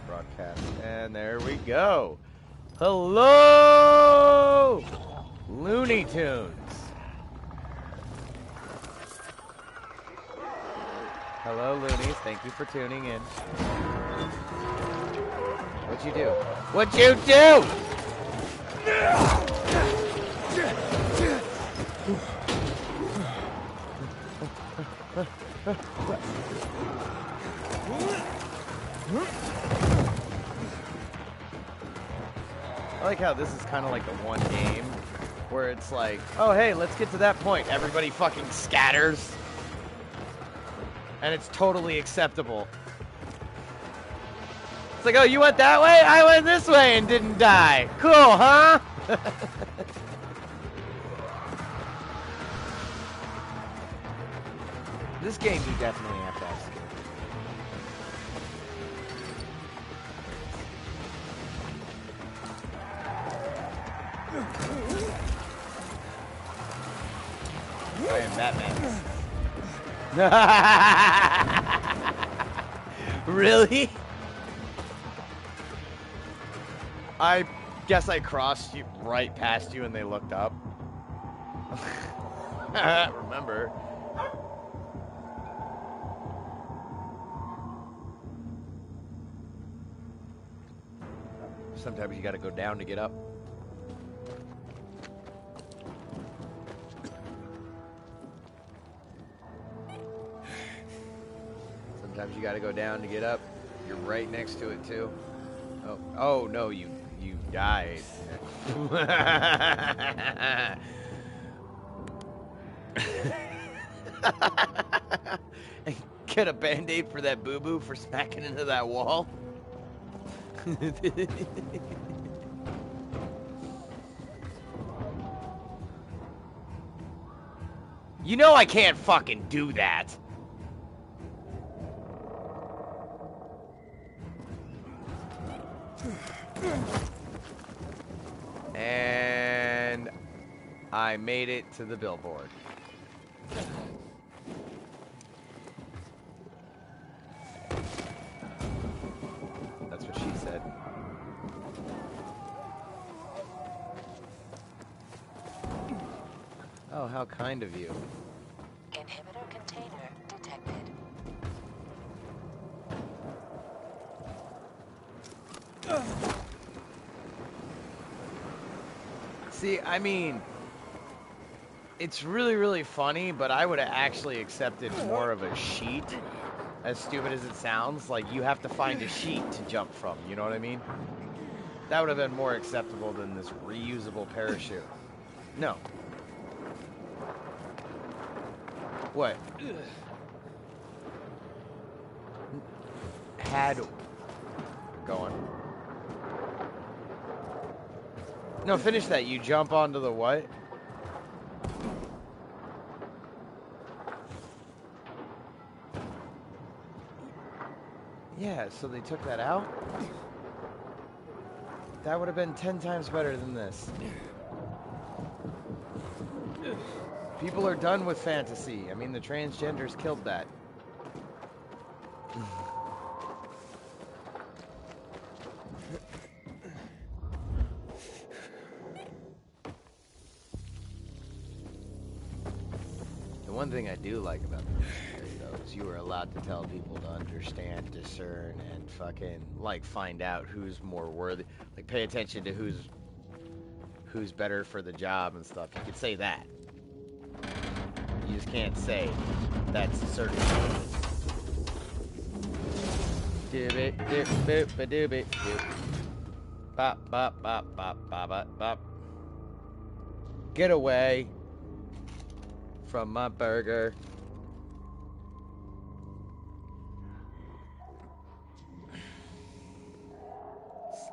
broadcast. And there we go. Hello, Looney Tunes. Hello, Loonies. Thank you for tuning in. What'd you do? What'd you do? I like how this is kind of like the one game where it's like, oh, hey, let's get to that point. Everybody fucking scatters. And it's totally acceptable. It's like, oh, you went that way? I went this way and didn't die. Cool, huh? This game, you definitely have to have skill. I am Batman. Really? I guess I crossed you right past you and they looked up. Remember. Sometimes you gotta go down to get up. Sometimes you gotta go down to get up. You're right next to it too. Oh no, you died. Get a band-aid for that boo-boo for smacking into that wall. You know I can't fucking do that. And I made it to the billboard. That's what she said. Oh, how kind of you. Inhibitor container detected. See, I mean, it's really, really funny, but I would have actually accepted more of a sheet, as stupid as it sounds. Like, you have to find a sheet to jump from, you know what I mean? That would have been more acceptable than this reusable parachute. No. What? Had... Going. No, finish that. You jump onto the what? Yeah, so they took that out? That would have been 10 times better than this. People are done with fantasy. I mean, the transgenders killed that. The one thing I do like about the military, though, is you were allowed to tell people to understand, discern, and fucking, like, find out who's more worthy. Like, pay attention to who's better for the job and stuff. You could say that. You just can't say that's a certain doobit doop boop ba doobit doop. Bop bop bop bop bop bop bop. Get away from my burger.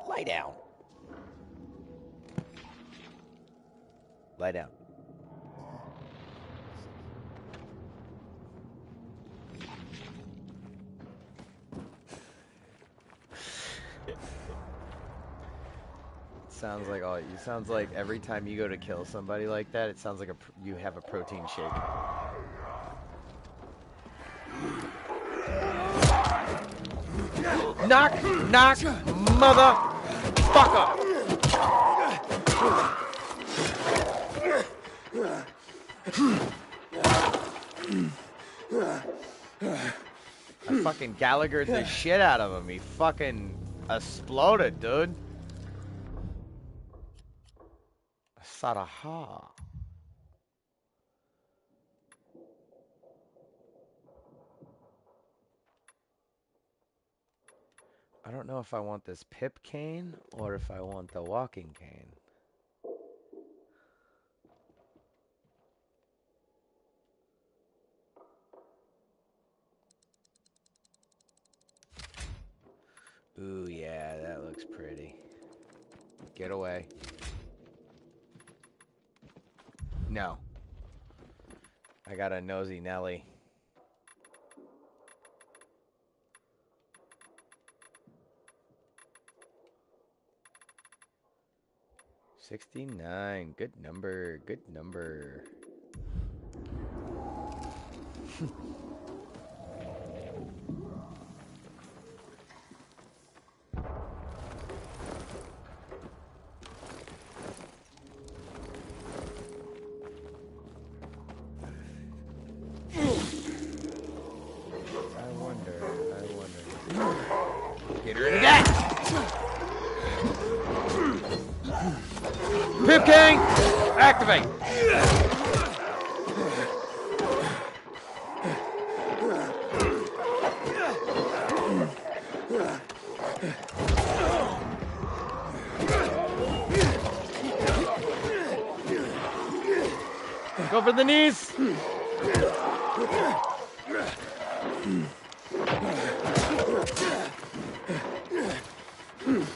Lie down. Lie down. Sounds like all. You sounds like every time you go to kill somebody like that, it sounds like you have a protein shake. Knock, motherfucker. I fucking Gallaghered the shit out of him. He fucking exploded, dude. Saraha. I don't know if I want this pip cane or if I want the walking cane. Ooh, yeah, that looks pretty. Get away. No. I got a nosy Nelly. $69. Good number. Good number. I wonder. Get her in again! Pip King! Activate! Go for the knees!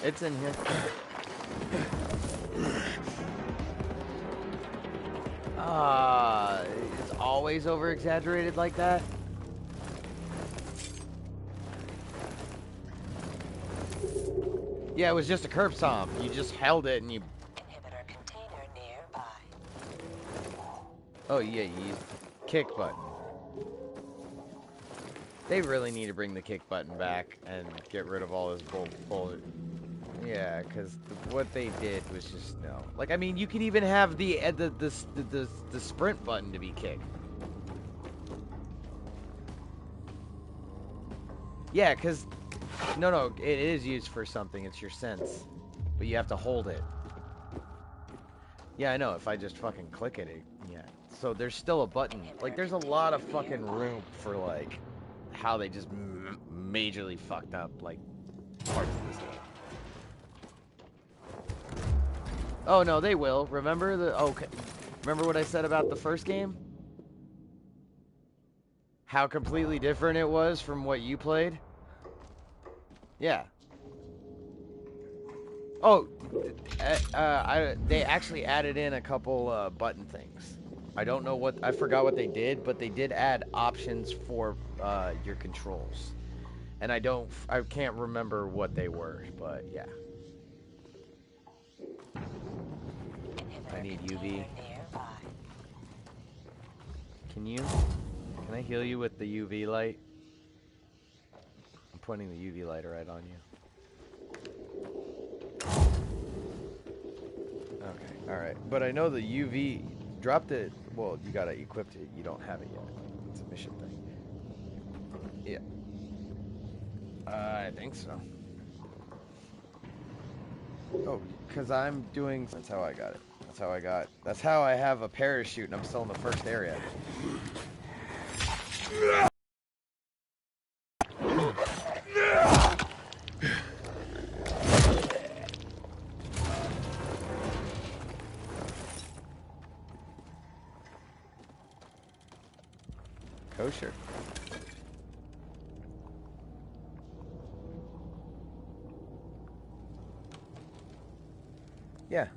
It's in here. It's always over-exaggerated like that? Yeah, it was just a curb stomp. You just held it and you... Inhibitor container nearby. Oh, yeah, you used kick button. They really need to bring the kick button back and get rid of all this bullet. Yeah, because what they did was just no. Like, I mean, you could even have the sprint button to be kicked. Yeah, because no, it is used for something. It's your sense, but you have to hold it. Yeah, I know. If I just fucking click it, yeah. So there's still a button. Like, there's a lot of fucking room for like how they just majorly fucked up like parts of this game. Oh no, they will. Remember remember what I said about the first game? How completely different it was from what you played? Yeah. Oh, they actually added in a couple button things. I don't know what, I forgot what they did, but they did add options for your controls. And I can't remember what they were, but yeah. I need UV. Can I heal you with the UV light? I'm pointing the UV light right on you. Okay, alright. But I know the UV dropped it. Well, you gotta equip it. You don't have it yet. It's a mission thing. Yeah. I think so. Oh, because I'm doing... That's how I got it. That's how I have a parachute and I'm still in the first area. Kosher. Yeah.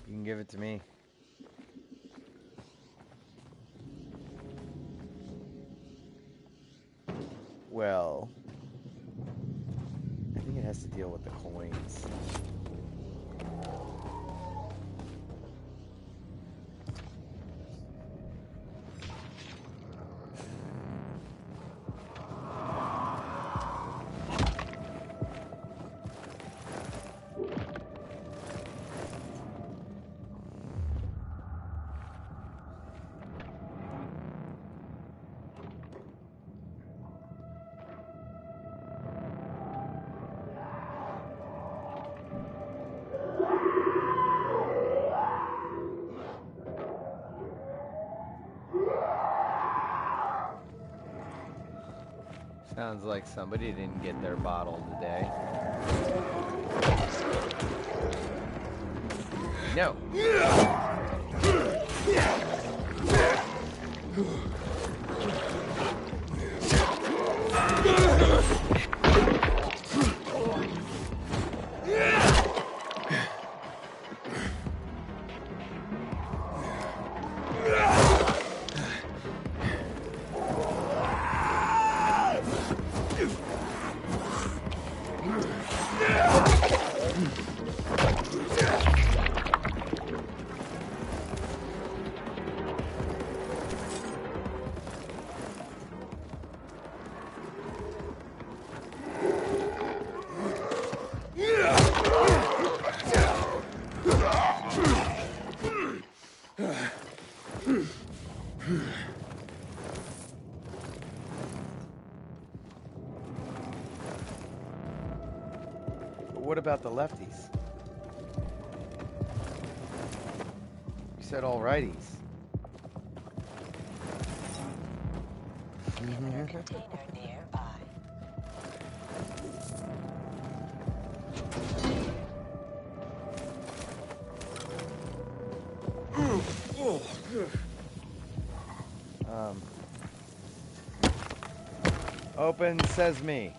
You can give it to me. Well, I think it has to deal with the coins. Sounds like somebody didn't get their bottle today. No. What about the lefties? You said all righties. Container nearby. Open sesame.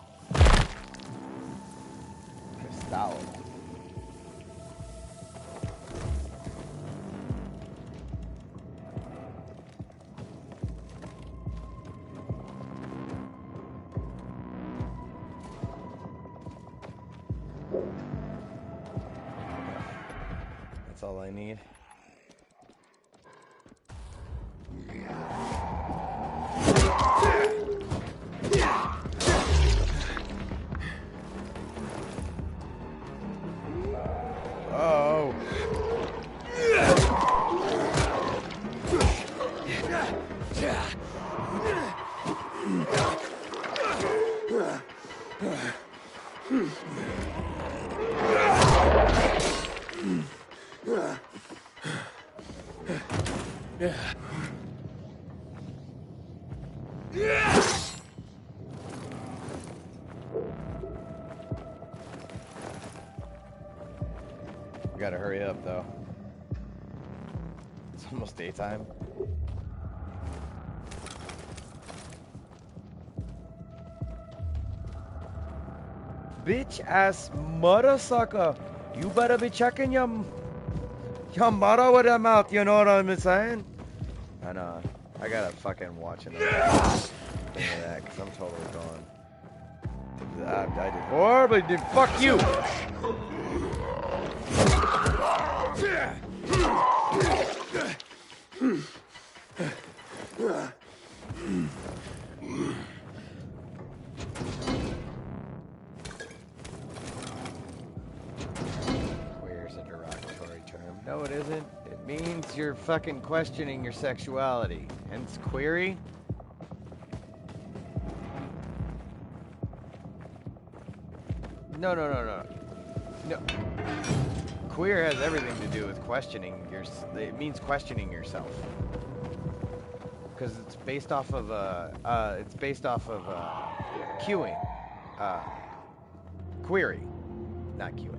Crystal. That's all I need. Oh. We gotta hurry up, though. It's almost daytime. Bitch ass mother sucker. You better be checking your mother with that mouth, you know what I'm saying? I know. I gotta fucking watch another thing of that, because I'm totally gone. I did horribly, dude. Fuck you! Queer is a derogatory term. No, it isn't. It means you're fucking questioning your sexuality. Hence, query. No. No. Queer has everything to do with questioning your. It means questioning yourself. Because it's based off of queuing. Query, not queuing.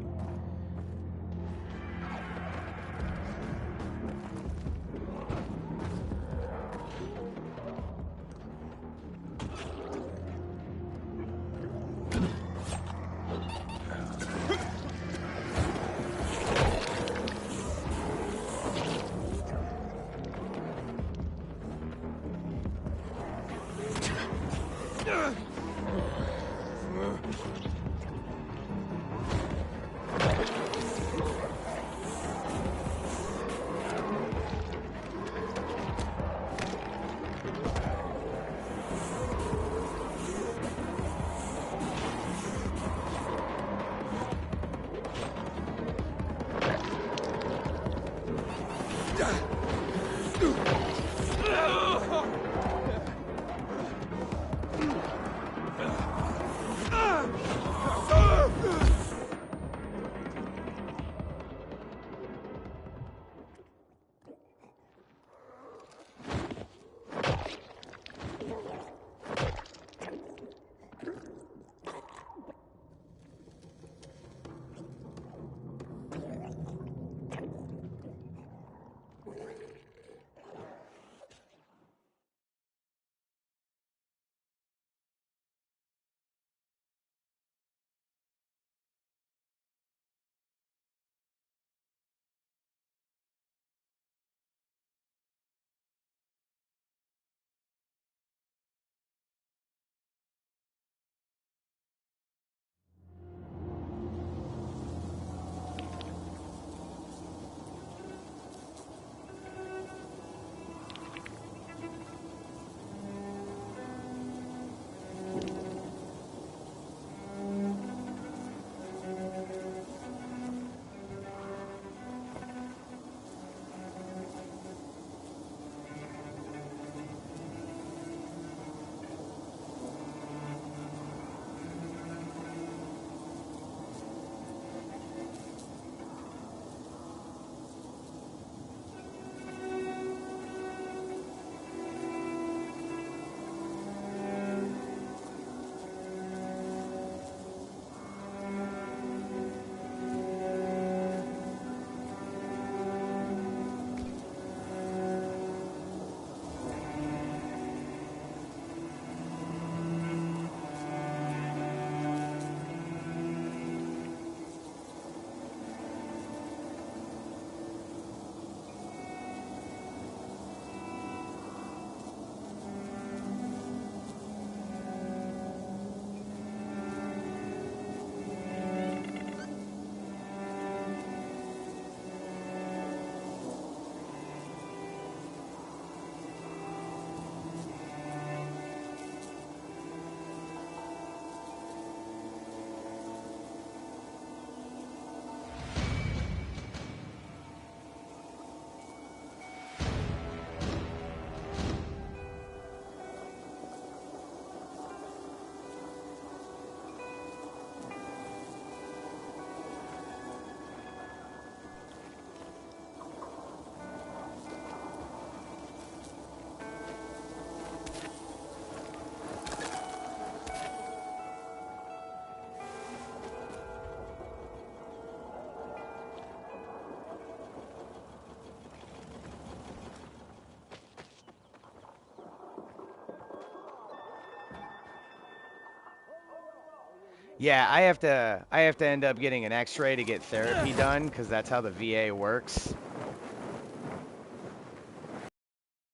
Yeah, I have to end up getting an X-ray to get therapy done because that's how the VA works.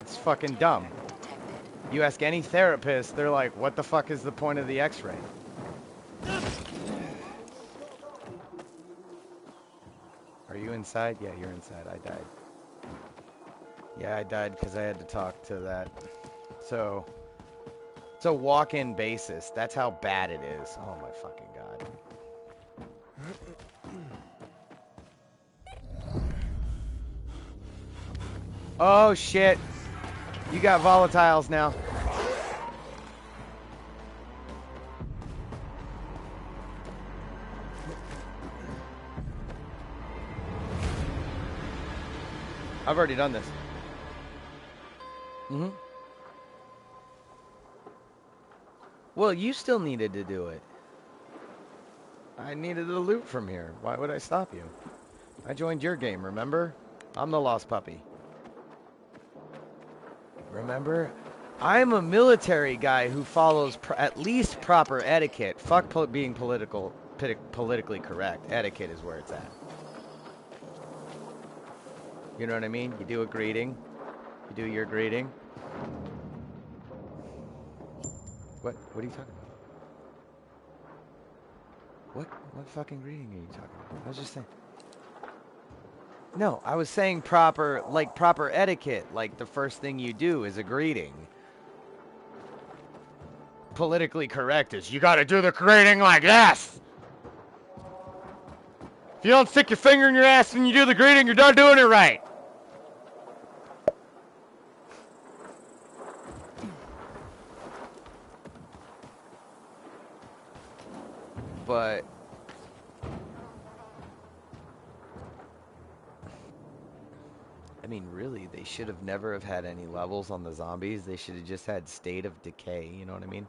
It's fucking dumb. Container detected. You ask any therapist, they're like, "What the fuck is the point of the X-ray?" Are you inside? Yeah, you're inside. I died. Yeah, I died because I had to talk to that. So, it's a walk-in basis. That's how bad it is. Oh my fucking god. Oh shit. You got volatiles now. I've already done this. Mm-hmm. Well, you still needed to do it. I needed the loot from here. Why would I stop you? I joined your game, remember? I'm the lost puppy. Remember? I'm a military guy who follows at least proper etiquette. Fuck being politically correct. Etiquette is where it's at. You know what I mean? You do a greeting. You do your greeting. What? What are you talking about? What fucking greeting are you talking about? I was just saying. No, I was saying proper etiquette. Like the first thing you do is a greeting. Politically correct is you gotta do the greeting like this. If you don't stick your finger in your ass when you do the greeting, you're not doing it right. But I mean, really, they should have never have had any levels on the zombies. They should have just had state of decay. You know what I mean?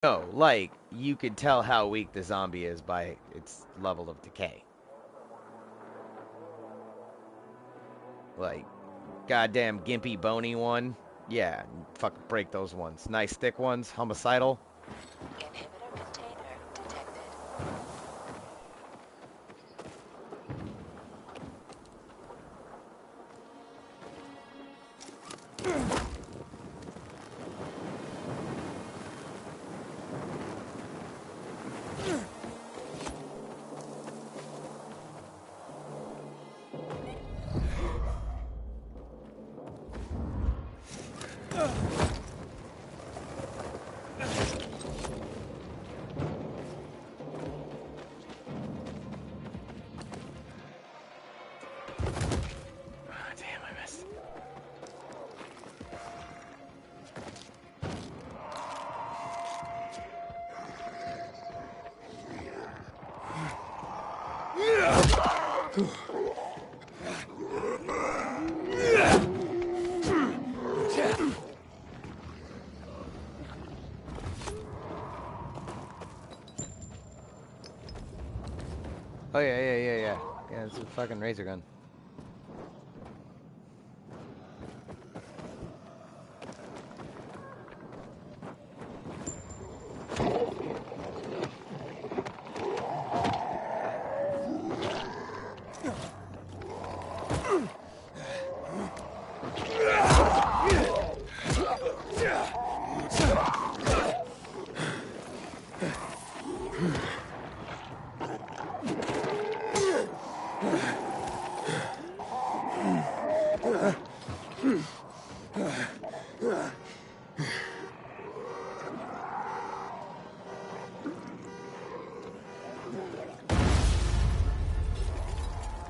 No, like you could tell how weak the zombie is by its level of decay. Like, goddamn gimpy bony one. Yeah, fuck break those ones. Nice thick ones, homicidal. Inhibitor container detected. Ah, damn, I missed. Oh yeah. Yeah, it's a fucking razor gun.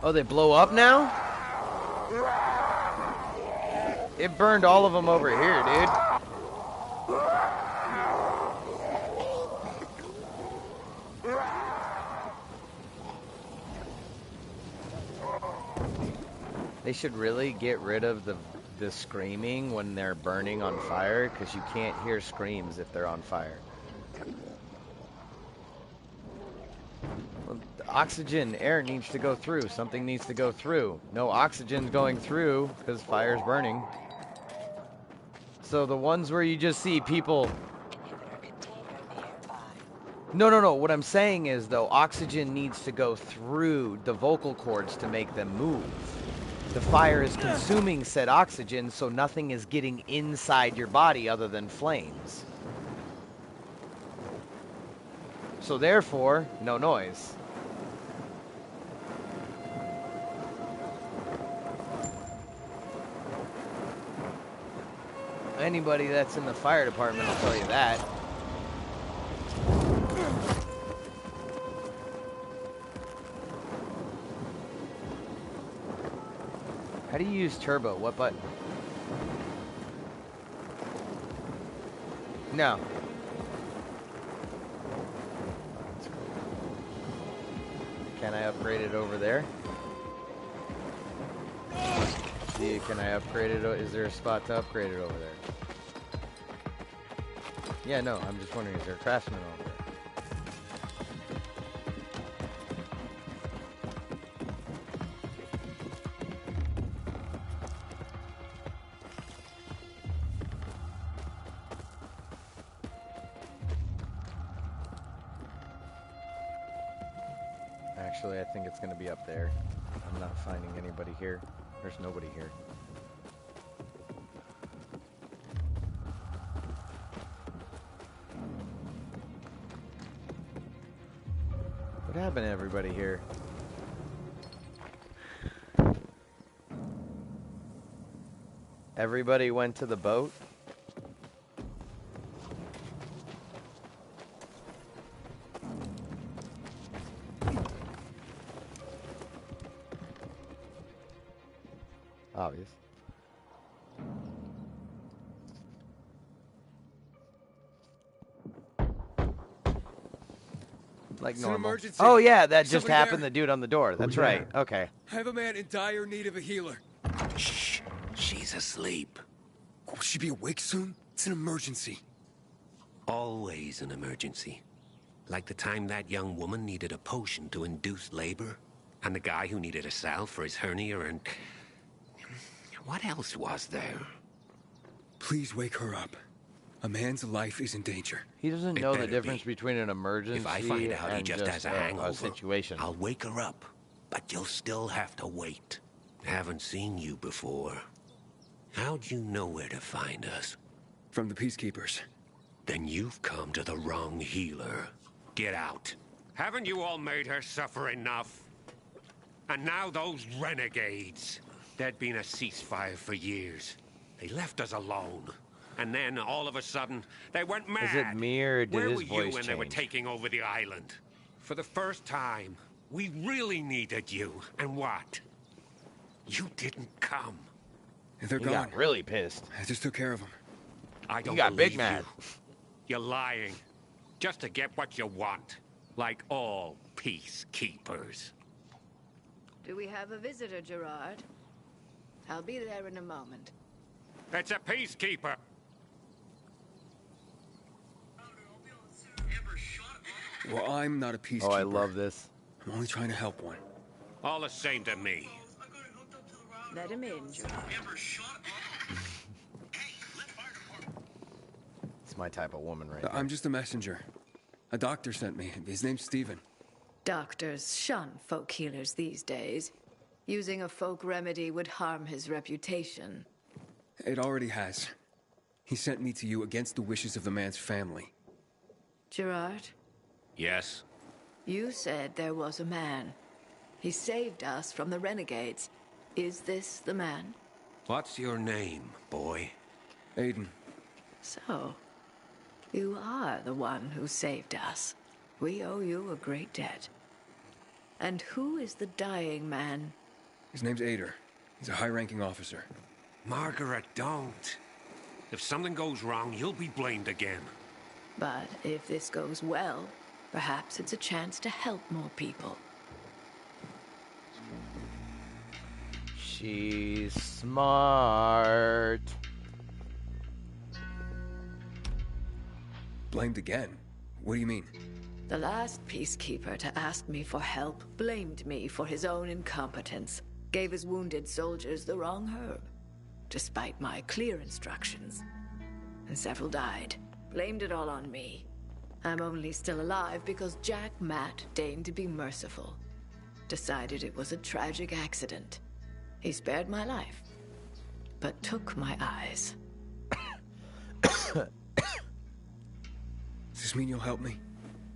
Oh, they blow up now? It burned all of them over here, dude. They should really get rid of the screaming when they're burning on fire, because you can't hear screams if they're on fire. Well, the oxygen, air needs to go through. Something needs to go through. No oxygen's going through because fire's burning. So the ones where you just see people No, no, no. What I'm saying is, though, oxygen needs to go through the vocal cords to make them move. The fire is consuming said oxygen, so nothing is getting inside your body other than flames. So therefore, no noise. Anybody that's in the fire department will tell you that. How do you use turbo? What button? No. Can I upgrade it over there? Can I upgrade it? Is there a spot to upgrade it over there? Yeah, no, I'm just wondering, is there a craftsman over there? Actually, I think it's going to be up there. I'm not finding anybody here. There's nobody here. What happened to everybody here? Everybody went to the boat? Obvious. Like It's an normal. emergency. Oh yeah, that just Somebody happened. there? The dude on the door. That's right. Okay. I have a man in dire need of a healer. Shh. She's asleep. Will she be awake soon? It's an emergency. Always an emergency. Like the time that young woman needed a potion to induce labor, and the guy who needed a salve for his hernia, and... what else was there? Please wake her up. A man's life is in danger. He doesn't It know the better difference be. between an emergency If I find out he and just has a a hangover, situation. I'll wake her up. But you'll still have to wait. Haven't seen you before. How'd you know where to find us? From the Peacekeepers. Then you've come to the wrong healer. Get out. Haven't you all made her suffer enough? And now those renegades. There'd been a ceasefire for years. They left us alone. And then, all of a sudden, they went mad. Is it me or did Where his were voice you when they were change? taking over the island? For the first time, we really needed you. And what? You didn't come. They're He gone. got really pissed. I just took care of them. I don't got big believe mad. you. You're lying. Just to get what you want. Like all peacekeepers. Do we have a visitor, Gerard? I'll be there in a moment. It's a peacekeeper. Well, I'm not a peacekeeper. Oh, I love this. I'm only trying to help one. All the same to me. Let him in, Gerard. It's my type of woman right I'm just a messenger. A doctor sent me. His name's Steven. Doctors shun folk healers these days. Using a folk remedy would harm his reputation. It already has. He sent me to you against the wishes of the man's family. Gerard, Yes? you said there was a man. He saved us from the renegades. Is this the man? What's your name, boy? Aiden. So, you are the one who saved us. We owe you a great debt. And who is the dying man? His name's Ader. He's a high-ranking officer. Margaret, don't. If something goes wrong, you'll be blamed again. But if this goes well, perhaps it's a chance to help more people. She's smart. Blamed again? What do you mean? The last peacekeeper to ask me for help blamed me for his own incompetence, gave his wounded soldiers the wrong herb, despite my clear instructions. And several died. Blamed it all on me. I'm only still alive because Jack Matt deigned to be merciful. Decided it was a tragic accident. He spared my life, but took my eyes. Does this mean you'll help me?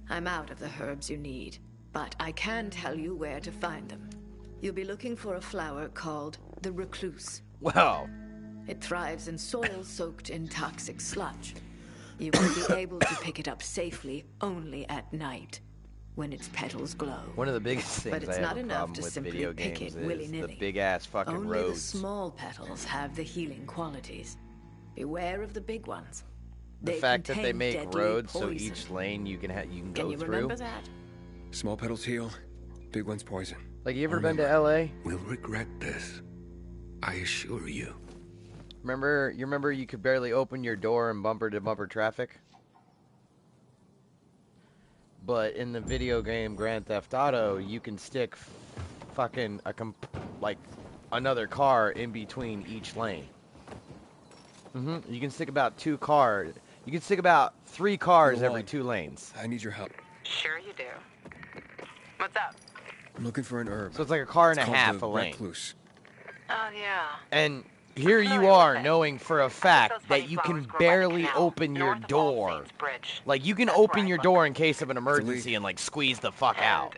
I'm out of the herbs you need, but I can tell you where to find them. You'll be looking for a flower called the recluse. Wow. It thrives in soil soaked in toxic sludge. You will be able to pick it up safely only at night, when its petals glow. One of the biggest But things it's I have not a enough problem to with simply video pick games it is the willy-nilly. big ass fucking Only roads. the small petals have the healing qualities. Beware of the big ones. The They fact that they contain make deadly roads so poison. each lane you can Can go you through. remember that? Small petals heal, big ones poison. Like, you ever been to LA? We'll regret this. I assure you. Remember you could barely open your door in bumper to bumper traffic? But in the video game Grand Theft Auto, you can stick fucking another car in between each lane. You can stick about 2 cars. You can stick about 3 cars Go every on. 2 lanes. I need your help. Sure you do. What's up? I'm looking for an herb. So it's like a car and It's a called half the a lane. recluse. Oh, yeah. And here you Familiar are with it. knowing for a Those fact funny that you flowers can grow by the barely canal, open your north of All door. Saints Bridge. Like, you can That's open where I your look. door in case of an emergency and, like, squeeze the fuck out.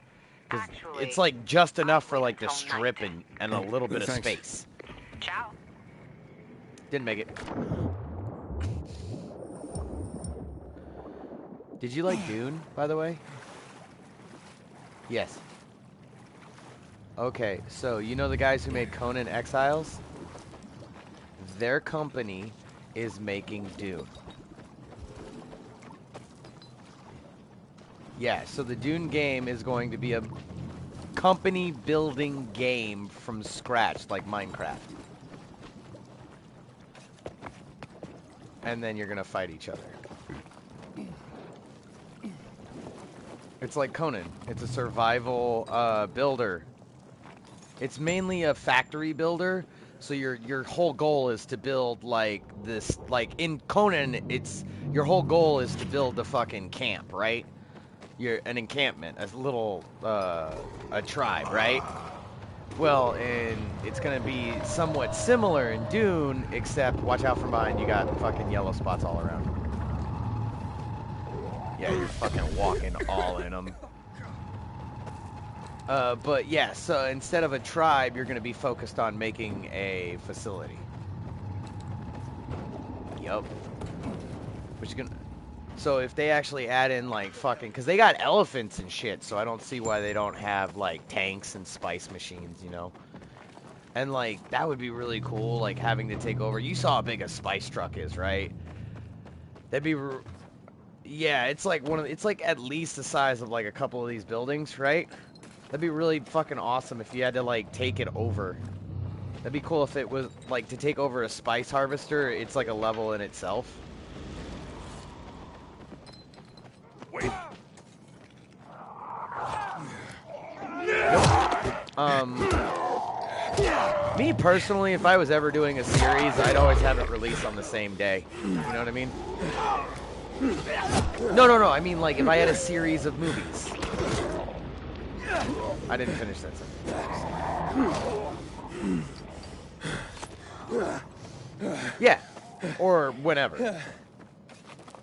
'Cause Actually, it's, like, just enough for, I'll like, wait the until strip night. and a little bit of Thanks. space. Ciao. Didn't make it. Did you like Dune, by the way? Yes. Okay, so you know the guys who made Conan Exiles? Their company is making Dune. Yeah, so the Dune game is going to be a company building game from scratch, like Minecraft. And then you're gonna fight each other. It's like Conan. It's a survival builder. It's mainly a factory builder. So your whole goal is to build like this. Like in Conan, it's your whole goal is to build the fucking camp, right? An encampment, a little a tribe, right? Well, and it's gonna be somewhat similar in Dune, except watch out from behind. You got fucking yellow spots all around. Yeah, you're fucking walking all in them. But yeah, so instead of a tribe, you're gonna be focused on making a facility. Yup. Which is gonna. So if they actually add in like fucking, cause they got elephants and shit, so I don't see why they don't have like tanks and spice machines, you know. And like that would be really cool, like having to take over. You saw how big a spice truck is, right? That'd be. Yeah, it's like it's like at least the size of like a couple of these buildings, right? That'd be really fucking awesome if you had to like take it over. That'd be cool if it was like to take over a spice harvester, it's like a level in itself. Wait. Me personally, if I was ever doing a series, I'd always have it released on the same day. You know what I mean? No. I mean, like, if I had a series of movies. I didn't finish that sentence. Yeah. Or whatever.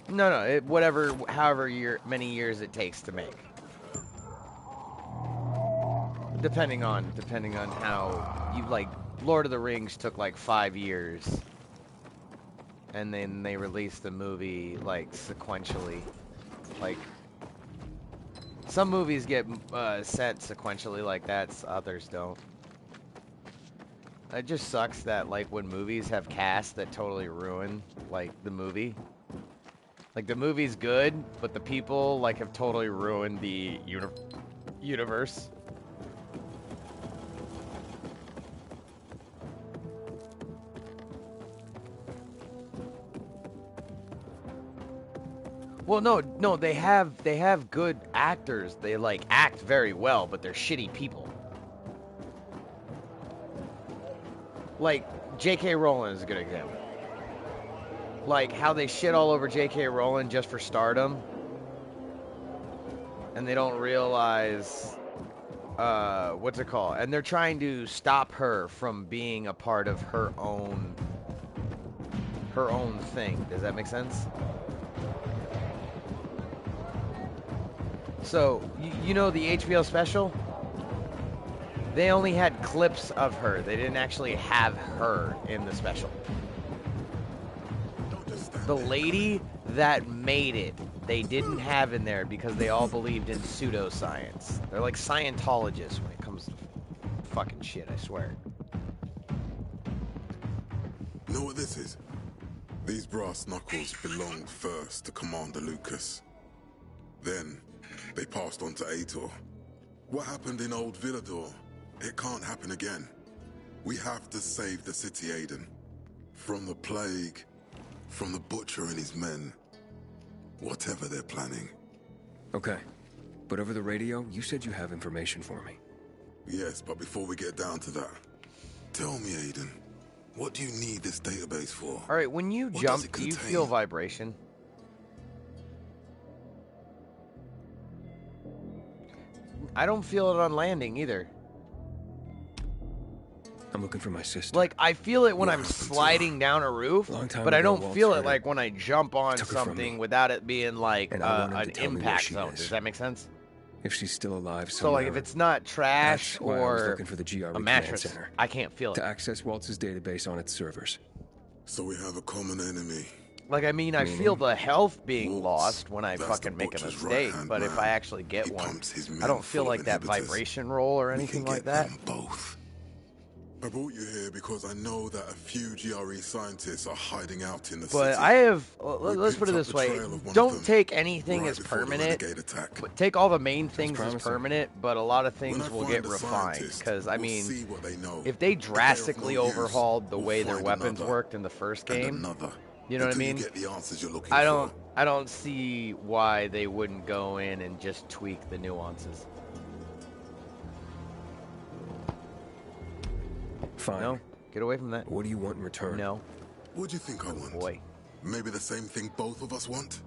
No. Whatever, however many years it takes to make. Depending on how you, like, Lord of the Rings took, like, 5 years. And then they released the movie, like, sequentially. Like, some movies get set sequentially like that, others don't. It just sucks that, like, when movies have casts that totally ruin, like, the movie. Like, the movie's good, but the people, like, have totally ruined the universe. Well, no, they have good actors. They like act very well, but they're shitty people. Like J.K. Rowling is a good example. Like how they shit all over J.K. Rowling just for stardom. and they don't realize what's it called? And they're trying to stop her from being a part of her own thing. Does that make sense? So, you know the HBO special? They only had clips of her. They didn't actually have her in the special. The lady that made it, they didn't have in there because they all believed in pseudoscience. They're like Scientologists when it comes to fucking shit, I swear. Know what this is? These brass knuckles belonged first to Commander Lucas. Then, they passed on to Aitor. What happened in Old Villador? It can't happen again. We have to save the city, Aiden. From the plague, from the Butcher and his men. Whatever they're planning. Okay. But over the radio, you said you have information for me. Yes, but before we get down to that, tell me, Aiden, what do you need this database for? Alright, when you What jump, does it do you contain? feel vibration? I don't feel it on landing either. I'm looking for my sister. Like, I feel it when What I'm happened to her? sliding down a roof, Long time but I ago, don't Waltz feel it heard like when I jump on Took her from something me. without it being like And I want him an to tell me where impact she zone. is. Does that make sense? If she's still alive So, somewhere. like, if it's not trash That's why I was or looking for the GRE a command mattress, center. I can't feel To it. access Waltz's database on its servers. So we have a common enemy. Like, I mean, I Meaning? feel the health being Waltz. lost when I That's fucking the make a Butcher's mistake, right-hand but if man. I actually get He one, pumps his I men don't feel full of like that inhibitors. vibration roll or We anything can like get that. them both. I brought you here because I know that a few GRE scientists are hiding out in the But city. I have, We let's put it picked up this the way, trail of one of don't them take anything right as before the permanent. renegade attack. But take all the main things as promising. permanent, but a lot of When things I will find get a refined. scientist, Because, I we'll mean, see what they know. if they If they're of drastically no use, overhauled the we'll way their find weapons another, worked in the first and game, another, you know what I until mean? You get the answers you're looking I for. don't see why they wouldn't go in and just tweak the nuances. Fine. No, get away from that. What do you want in return? No, What do you think I want? boy. Maybe the same thing both of us want?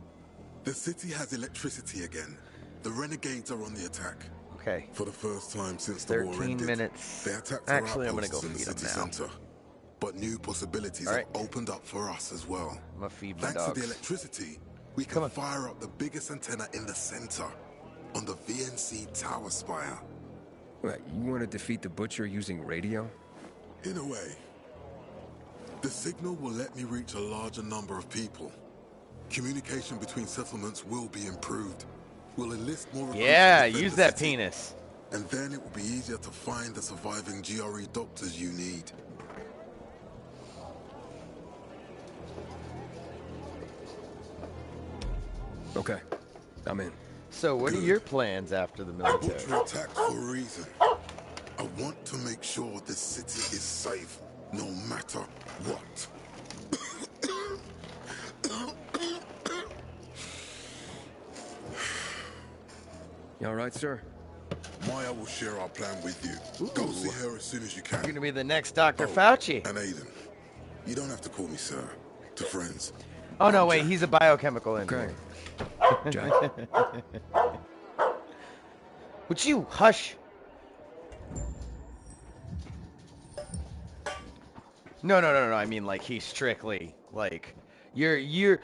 The city has electricity again. The renegades are on the attack. Okay. For the first time since the war 13 ended, minutes. they attacked our Actually, I'm gonna outposts go in the feed 'em city now. center. But new possibilities All right. have opened up for us as well. I'm gonna feed my Thanks to dogs. the electricity, we Come can on. fire up the biggest antenna in the center, on the VNC tower spire. What, you want to defeat the Butcher using radio? In a way, the signal will let me reach a larger number of people. Communication between settlements will be improved. We'll enlist more recruits Yeah, to defend use the that city. penis. And then it will be easier to find the surviving GRE doctors you need. Okay. I'm in. So, what are your plans after the military? Butcher attacked for a reason. I want to make sure this city is safe, no matter what. You all right, sir? Maya will share our plan with you. Go see her as soon as you can. You're gonna be the next Dr. Oh, Fauci. And Aiden, you don't have to call me sir. To friends. Oh no, wait, he's a biochemical engineer. Okay. Jack. Would you hush? No. I mean, like, he's strictly like you're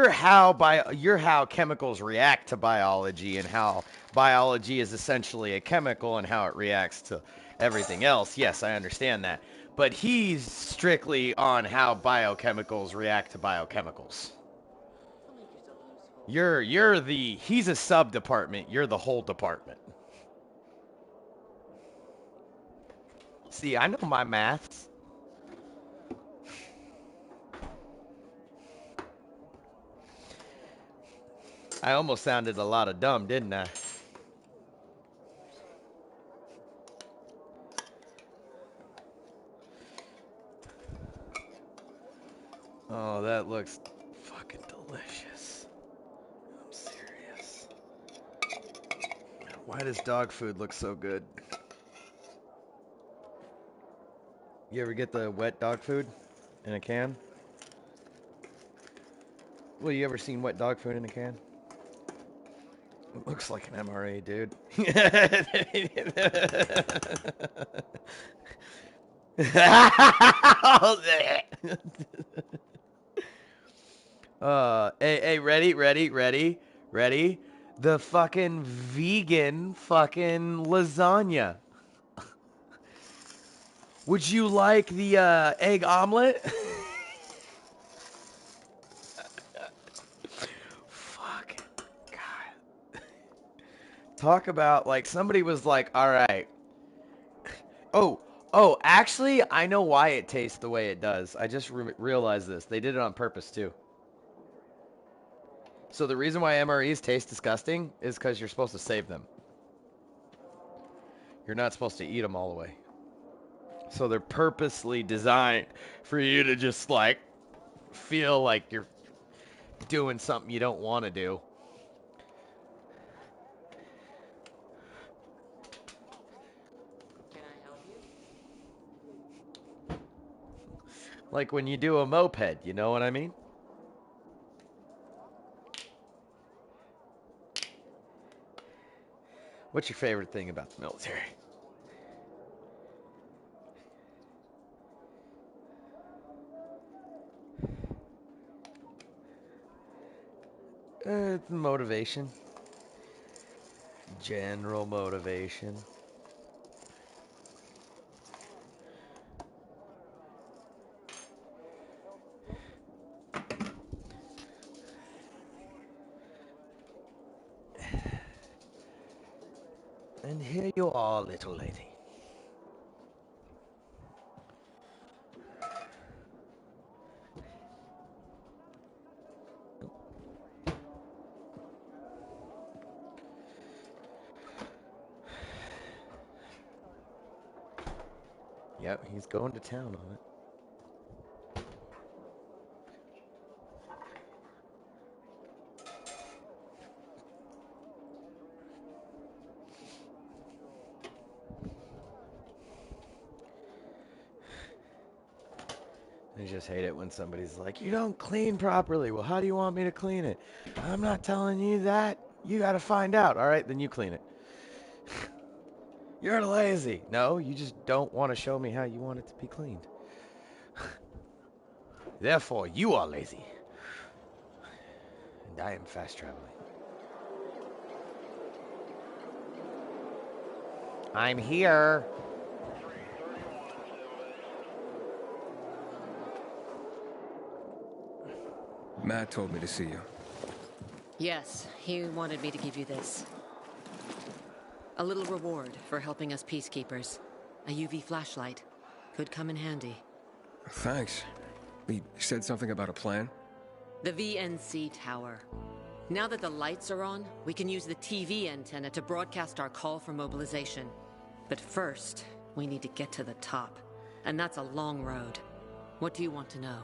how chemicals react to biology and how biology is essentially a chemical and how it reacts to everything else. Yes, I understand that. But he's strictly on how biochemicals react to biochemicals. He's a sub-department, you're the whole department. See, I know my maths. I almost sounded a lot of dumb, didn't I? Oh, that looks fucking delicious. I'm serious. Why does dog food look so good? You ever get the wet dog food in a can? Well, you ever seen wet dog food in a can? Looks like an MRE, dude. Hey, ready? The fucking vegan fucking lasagna. Would you like the egg omelet? Fuck. God. Talk about like somebody was like, all right. Oh, actually, I know why it tastes the way it does. I just realized this. They did it on purpose too. So the reason why MREs taste disgusting is because you're supposed to save them. You're not supposed to eat them all the way. So they're purposely designed for you to just like feel like you're doing something you don't want to do. Can I help you? Like when you do a moped, you know what I mean? What's your favorite thing about the military? It's motivation. General motivation. And here you are, little lady. Yep, he's going to town on it. I just hate it when somebody's like, you don't clean properly. Well, how do you want me to clean it? I'm not telling you that. You got to find out. All right, then you clean it. You're lazy. No, you just don't want to show me how you want it to be cleaned. Therefore, you are lazy. And I am fast traveling. I'm here. Matt told me to see you. Yes, he wanted me to give you this. A little reward for helping us peacekeepers. A UV flashlight. Could come in handy. Thanks. He said something about a plan? The VNC tower. Now that the lights are on, we can use the TV antenna to broadcast our call for mobilization. But first, we need to get to the top. And that's a long road. What do you want to know?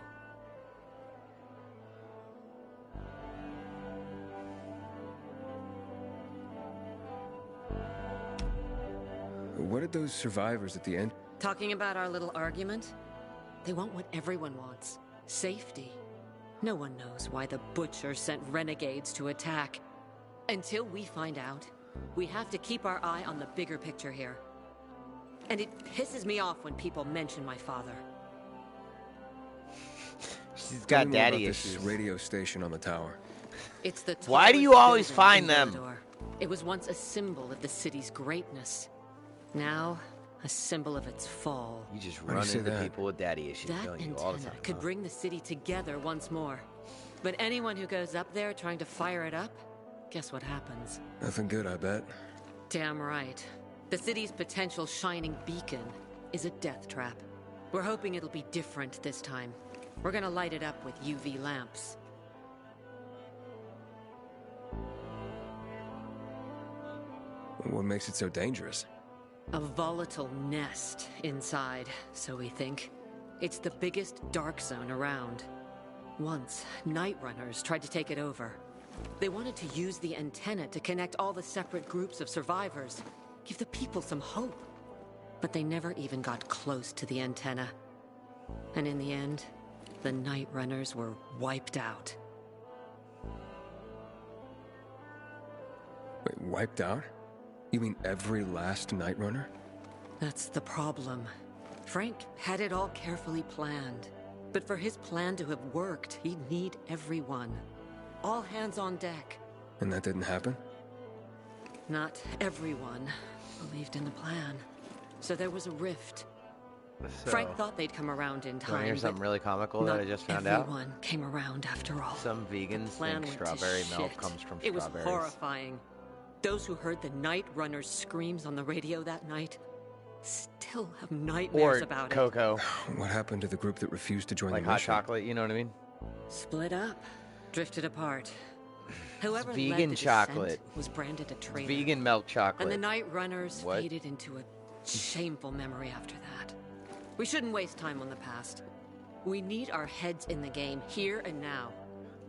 What did those survivors at the end? Talking about our little argument? They want what everyone wants. Safety. No one knows why the Butcher sent renegades to attack. Until we find out, we have to keep our eye on the bigger picture here. And it pisses me off when people mention my father. She's Tell got me more daddy about issues. this radio station on the tower. It's the Why do you tallest always building find in them? Villador. It was once a symbol of the city's greatness. Now, a symbol of its fall. You just Why do run you say into that? people with daddy issues, That don't you, all the antenna time? could huh? bring the city together once more. But anyone who goes up there trying to fire it up, guess what happens? Nothing good, I bet. Damn right. The city's potential shining beacon is a death trap. We're hoping it'll be different this time. We're gonna light it up with UV lamps. What makes it so dangerous? A volatile nest inside, so we think. It's the biggest dark zone around. Once, Night Runners tried to take it over. They wanted to use the antenna to connect all the separate groups of survivors, give the people some hope. But they never even got close to the antenna. And in the end, the Night Runners were wiped out. Wait, wiped out? You mean every last Night Runner? That's the problem. Frank had it all carefully planned. But for his plan to have worked, he'd need everyone. All hands on deck. And that didn't happen? Not everyone believed in the plan. So there was a rift. So, Frank thought they'd come around in wanna time. hear something really comical that I just found out? Everyone came around after all. Some vegans Plan think went to strawberry milk shit. comes from It was strawberries. horrifying. Those who heard the Night Runner's screams on the radio that night still have nightmares Or about cocoa, What happened to the group that refused to join like the hot mission? chocolate. You know what I mean? it. Split up, drifted apart. Whoever vegan led the chocolate. descent was branded a traitor. Vegan milk chocolate. And the Night Runners What? faded into a shameful memory after that. We shouldn't waste time on the past. We need our heads in the game, here and now.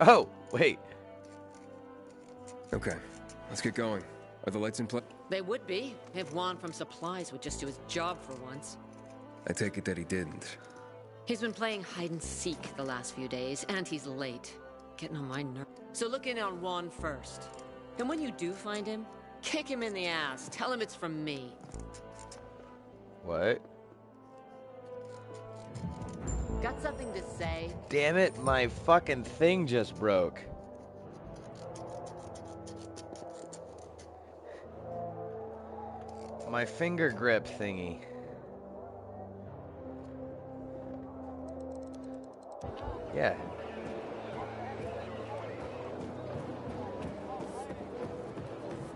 Oh, wait. Okay, let's get going. Are the lights in place? They would be, if Juan from Supplies would just do his job for once. I take it that he didn't. He's been playing hide and seek the last few days, and he's late. Getting on my nerves. So look in on Juan first. And when you do find him, kick him in the ass. Tell him it's from me. What? Got something to say? Damn it, my fucking thing just broke. My finger grip thingy. Yeah.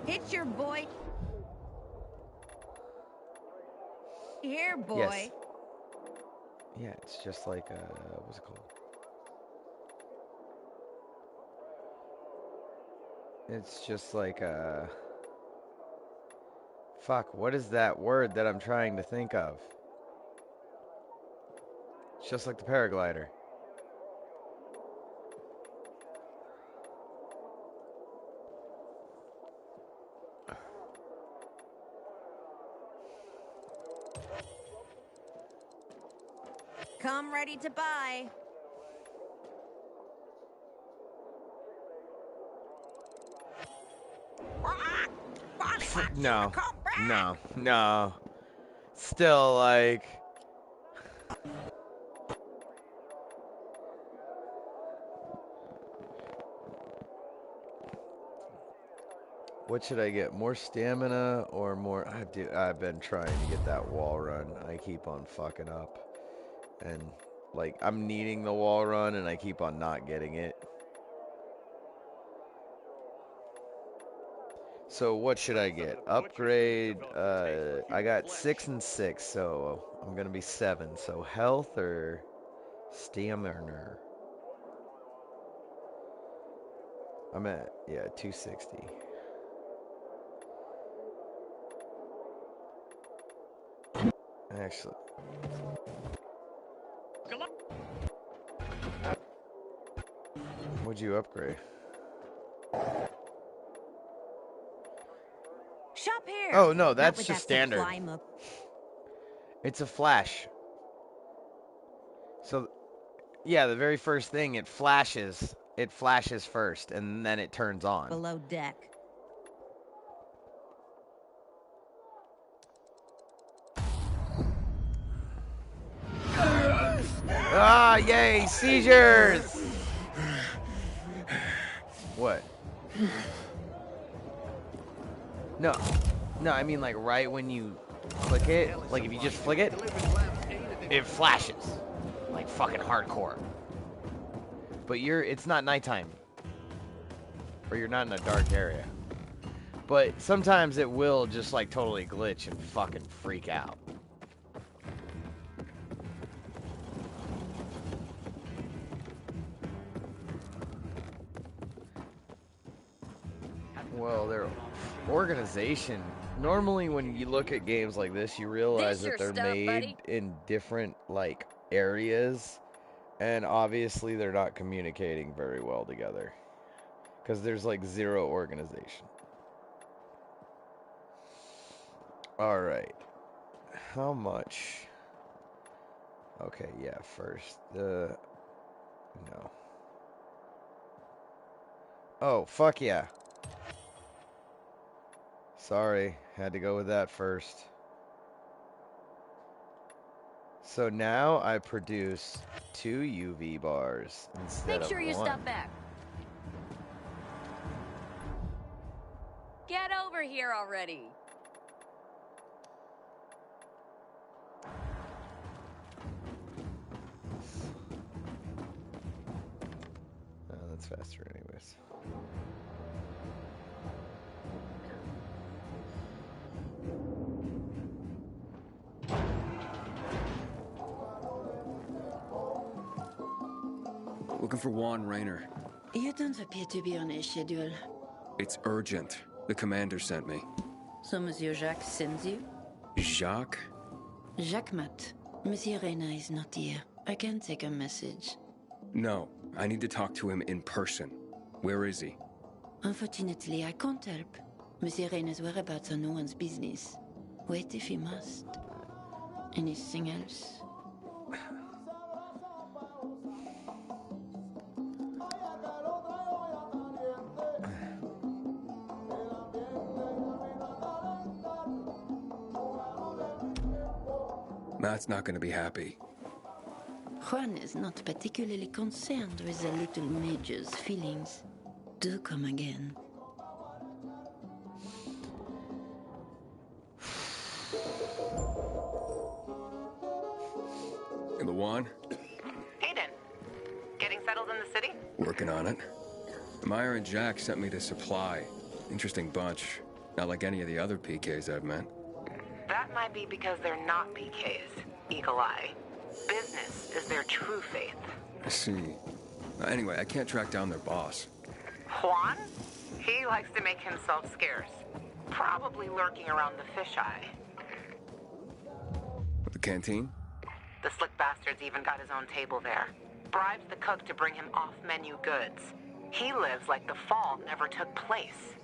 It's your boy. Here, boy. Yes. Yeah, it's just like, what's it called? It's just like, fuck, what is that word that I'm trying to think of? It's just like the paraglider. Come ready to buy. No, no. Still, like... What should I get? More stamina or more... I've been trying to get that wall run. I keep on fucking up. And, like, I'm needing the wall run and I keep on not getting it. So what should I get? Upgrade, I got 6 and 6, so I'm gonna be 7. So health or stamina? I'm at, yeah, 260. Actually. What'd you upgrade? Shop here. Oh, no, Not that's with just that standard. supply mo- It's a flash. So, yeah, the very first thing, it flashes. It flashes first, and then it turns on. Below deck. Ah, yay, seizures! What? No. No, I mean like right when you click it, like if you just flick it, it flashes. Like fucking hardcore. But it's not nighttime. Or you're not in a dark area. But sometimes it will just like totally glitch and fucking freak out. Well, their organization. Normally, when you look at games like this, you realize that they're made in different like areas, and obviously they're not communicating very well together because there's like zero organization. All right, how much? Okay, yeah. First, no. Oh, fuck yeah. Sorry, had to go with that first. So now I produce 2 UV bars instead Make of sure you 1. stop back. Get over here already. Oh, that's faster anyways. Looking for Juan Rayner. You don't appear to be on a schedule. It's urgent. The commander sent me. So Monsieur Jacques sends you? Jacques? Jacques Mat. Monsieur Reyna is not here. I can take a message. No, I need to talk to him in person. Where is he? Unfortunately, I can't help. Monsieur Reyna's whereabouts are no one's business. Wait if you must. Anything else? Matt's not gonna be happy. Juan is not particularly concerned with the little major's feelings. Do come again. The Juan? Hayden, getting settled in the city? Working on it. Meyer and Jack sent me to supply. Interesting bunch. Not like any of the other PKs I've met. That might be because they're not PKs, Eagle Eye. Business is their true faith. I see. Anyway, I can't track down their boss. Juan? He likes to make himself scarce. Probably lurking around the fisheye. The canteen? The slick bastard's even got his own table there. Bribes the cook to bring him off-menu goods. He lives like the fall never took place.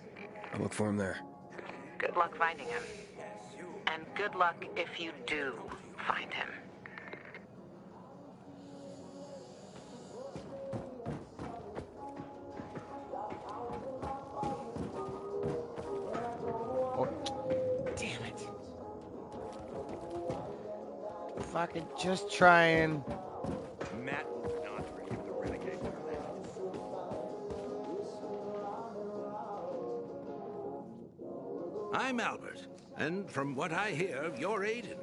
I'll look for him there. Good luck finding him. And good luck if you do find him. Oh, damn it. Fucking just trying. Matt will not forgive the renegade. I'm Albert, and from what I hear, you're Aiden.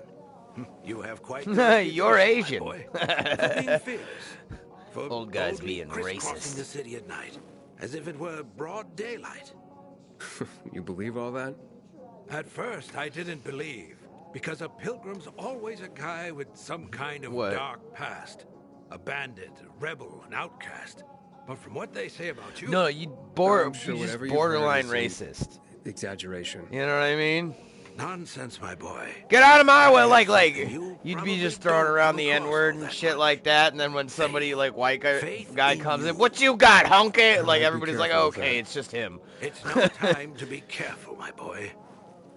You have quite You're Asian. my boy. For being fearless. For Old guys boldly being crisscrossing racist. the city at night, as if it were broad daylight. You believe all that? At first, I didn't believe, because a pilgrim's always a guy with some kind of What? dark past. A bandit, a rebel, an outcast. But from what they say about you... No, you I'm sure you just whatever you've borderline heard is racist. Exaggeration. You know what I mean? Nonsense, my boy. Get out of my way, like You you'd probably be just throwing don't around come the across N-word all and that shit much. like that, and then when somebody like white Faith guy in comes in, you. what you got, honky? Like be everybody's like, careful with okay, that. it's just him. It's no time to be careful, my boy.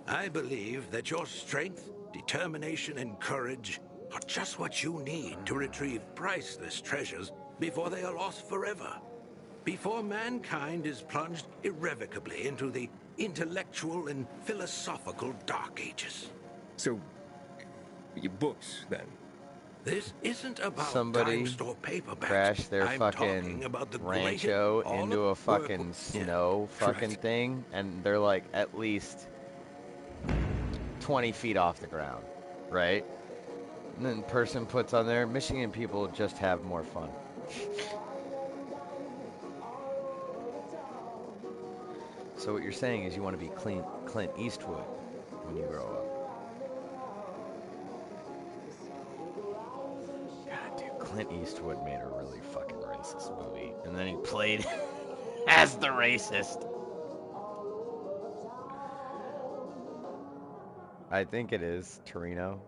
I believe that your strength, determination, and courage are just what you need to retrieve priceless treasures before they are lost forever. Before mankind is plunged irrevocably into the intellectual and philosophical Dark Ages. So, your books, then? This isn't about Somebody dime store paperbacks. Crash their I'm fucking talking about the rancho great into a all-work- fucking snow fucking correct. thing, and they're like at least 20 feet off the ground, right? And then person puts on there, Michigan people just have more fun. So what you're saying is you want to be Clint Eastwood when you grow up. God, dude, Clint Eastwood made a really fucking racist movie, and then he played as the racist. I think it is Torino.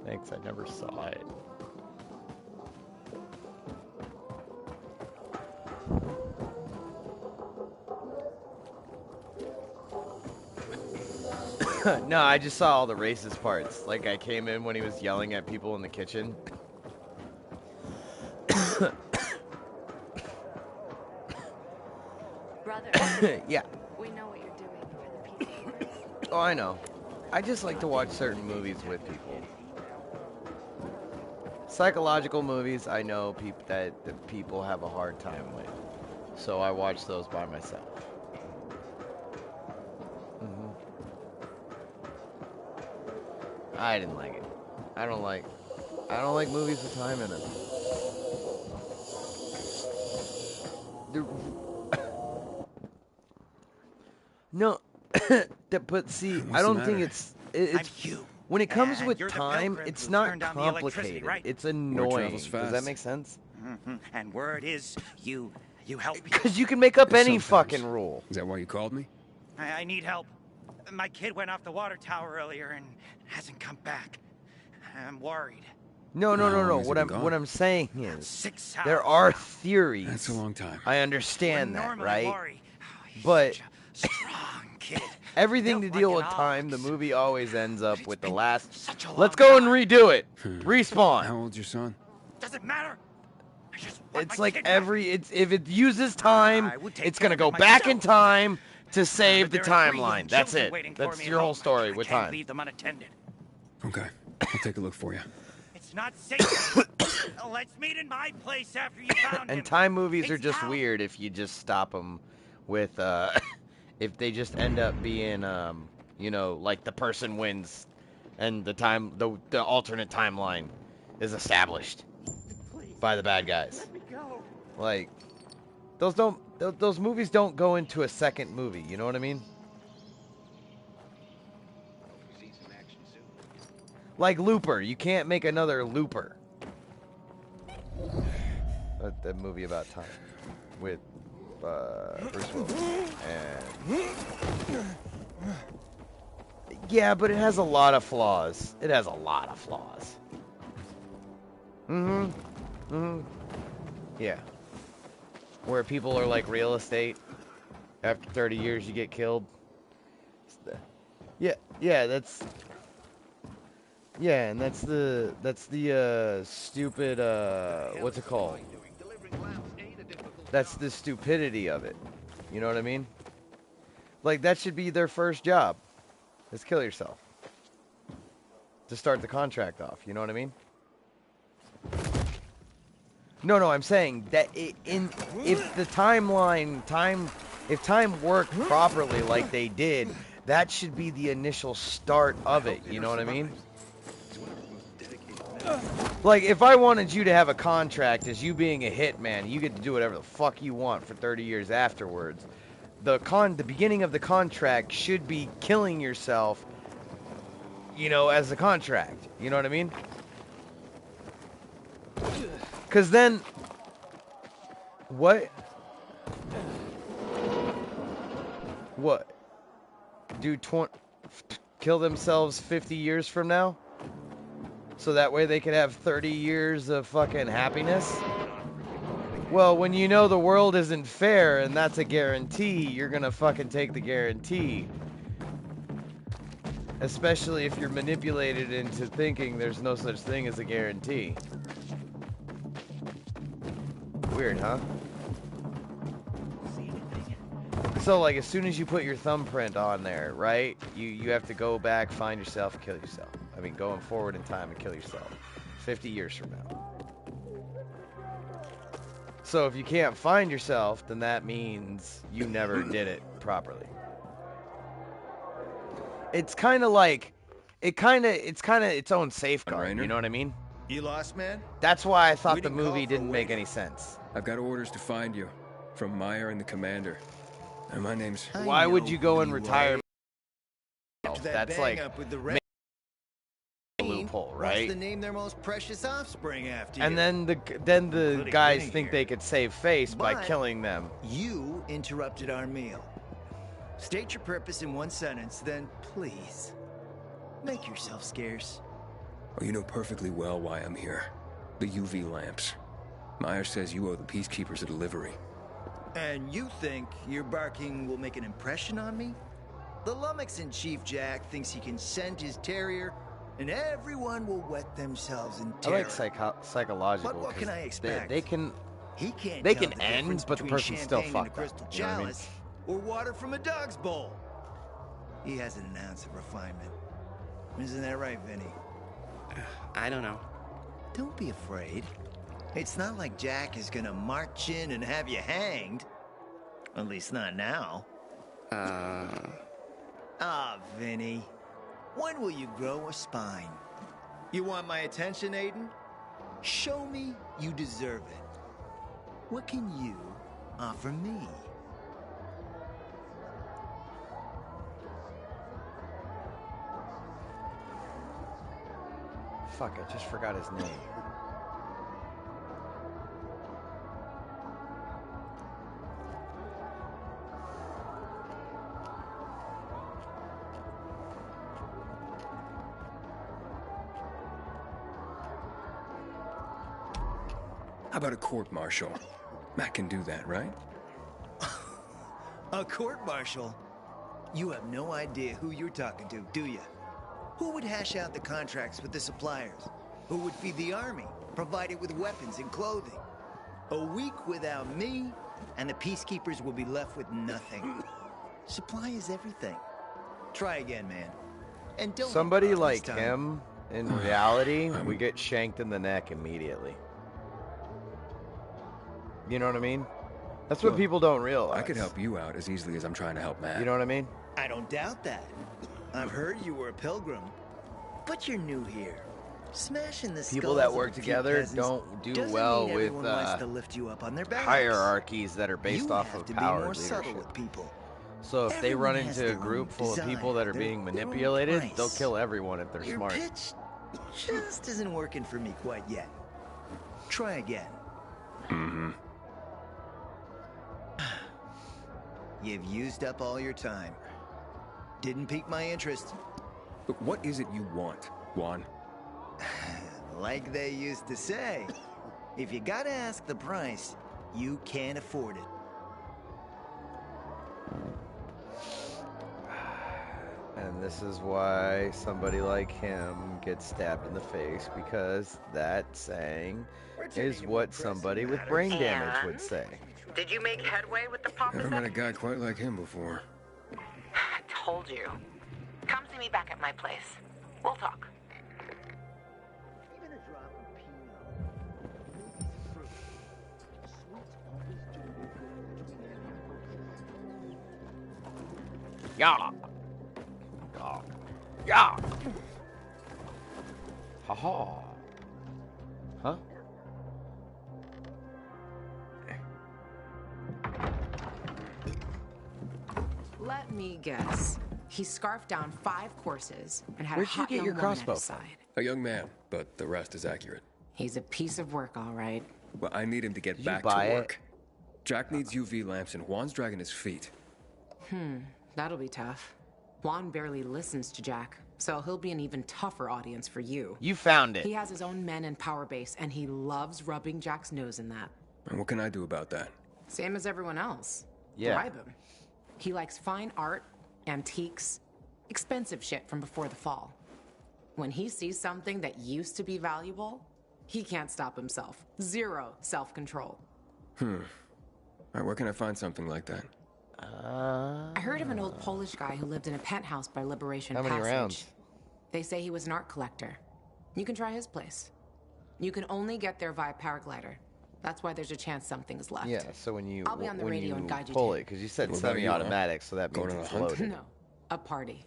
Thanks, I never saw it. No, I just saw all the racist parts. Like, I came in when he was yelling at people in the kitchen. Brother, Yeah. we know what you're doing for the peacekeepers. Oh, I know. I just like to watch certain movies with people. Psychological movies, I know that people have a hard time with. So I watch those by myself. I didn't like it. I don't like movies with time in them. No, but see, I don't think it's when it comes with time, it's not complicated. Right? It's annoying. Does that make sense? And word is, you help me. Because you can make up any fucking rule. Is that why you called me? I need help. My kid went off the water tower earlier and hasn't come back. I'm worried. No. What I'm saying is, 6 hours. there are theories. That's a long time. I understand that, right? Worry. But strong kid. everything to deal with time, the movie always ends up with the last. Let's go and redo it. Respawn. How old's your son? Doesn't matter. It's like if it uses time, it's gonna go back in time to save the timeline. That's it. That's your whole story with time. Leave them unattended. Okay, I'll take a look for you. It's not safe. Let's meet in my place after you found him. And time movies are just weird if you just stop them with if they just end up being you know, like the person wins and the alternate timeline is established by the bad guys. Like those movies don't go into a second movie, you know what I mean? Like Looper, you can't make another Looper. That movie about time with Bruce Willis. And yeah, but it has a lot of flaws. It has a lot of flaws. Yeah. Where people are like real estate. After 30 years, you get killed. Yeah, that's. Yeah, and that's the stupid what's it called? That's the stupidity of it. You know what I mean? Like that should be their first job. Is kill yourself. To start the contract off, you know what I mean? No, I'm saying that if the if time worked properly like they did, that should be the initial start of it, you know what I mean? Like, if I wanted you to have a contract as you being a hitman, you get to do whatever the fuck you want for 30 years afterwards. The beginning of the contract should be killing yourself, you know, as a contract. You know what I mean? Because then... What? What? Do kill themselves 50 years from now? So that way they could have 30 years of fucking happiness? Well, when you know the world isn't fair and that's a guarantee, you're gonna fucking take the guarantee. Especially if you're manipulated into thinking there's no such thing as a guarantee. Weird, huh? So, like, as soon as you put your thumbprint on there, right? You have to go back, find yourself, and kill yourself. I mean, going forward in time and kill yourself. 50 years from now. So if you can't find yourself, then that means you never did it properly. It's kind of like, it's kind of its own safeguard, you know what I mean? You lost, man? That's why I thought the movie didn't make any sense. I've got orders to find you from Meyer and the commander. And my name's... Why would you go and retire? That's like... loophole, right? Wants to name their most precious offspring after you. And then the guys think they could save face by killing them. You interrupted our meal. State your purpose in one sentence, then please make yourself scarce. Oh, you know perfectly well why I'm here. The UV lamps. Meyer says you owe the peacekeepers a delivery. And you think your barking will make an impression on me? The lummoxen Chief Jack thinks he can send his terrier, and everyone will wet themselves in I terror. like psychological. But what can I expect? They can. He can't They tell can the end, difference but the between person's still champagne in a fucked crystal up. You know what I mean? chalice or water from a dog's bowl. He hasn't an ounce of refinement. Isn't that right, Vinny? I don't know. Don't be afraid. It's not like Jack is gonna march in and have you hanged. At least not now. Ah, Vinny. When will you grow a spine? You want my attention, Aiden? Show me you deserve it. What can you offer me? Fuck, I just forgot his name. How about a court-martial? Matt can do that, right? A court-martial? You have no idea who you're talking to, do you? Who would hash out the contracts with the suppliers? Who would feed the army, provide it with weapons and clothing? A week without me, and the peacekeepers will be left with nothing. Supply is everything. Try again, man. And don't Somebody this like time. him, in reality, we get shanked in the neck immediately. You know what I mean? That's what Look, people don't realize. I could help you out as easily as I'm trying to help Matt. You know what I mean? I don't doubt that. I've heard you were a pilgrim, but you're new here. Smashing the People skulls that of work a few together peasants don't do doesn't well mean with everyone wants to lift you up on their backs. hierarchies that are based You off have of to power be more leadership. subtle with people. So if they run Everyone has into a their group own full of desire, people that are their- being their own manipulated, price. they'll kill everyone if they're Your smart. pitch just isn't working for me quite yet. Try again. Mm-hmm. You've used up all your time. Didn't pique my interest. But what is it you want, Juan? Like they used to say, if you gotta ask the price, you can't afford it. And this is why somebody like him gets stabbed in the face, because that saying is what somebody with brain damage would say. Did you make headway with the Never met a proposition? guy quite like him before. I told you. Come see me back at my place. We'll talk. Yeah. Yeah. Yeah. Ha ha. Huh? Let me guess. He scarfed down 5 courses and had Where'd a you hot get young your woman at crossbow his side. A young man, but the rest is accurate. He's a piece of work, all right. Well, I need him to get Did you back buy to it? work. Jack needs UV lamps, and Juan's dragging his feet. That'll be tough. Juan barely listens to Jack, so he'll be an even tougher audience for you. You found it. He has his own men and power base, and he loves rubbing Jack's nose in that. And what can I do about that? Same as everyone else. Yeah. Bribe him. He likes fine art, antiques, expensive shit from before the fall. When he sees something that used to be valuable, he can't stop himself. 0 self-control. All right, where can I find something like that? I heard of an old Polish guy who lived in a penthouse by Liberation How many Passage. rounds? They say he was an art collector. You can try his place. You can only get there via paraglider. That's why there's a chance something's left. Yeah, so when you I'll be on the when radio you and guide you pull to it, because you said What about you, huh? semi-automatic, so that Going means on a it's hunt? loaded. No, a party.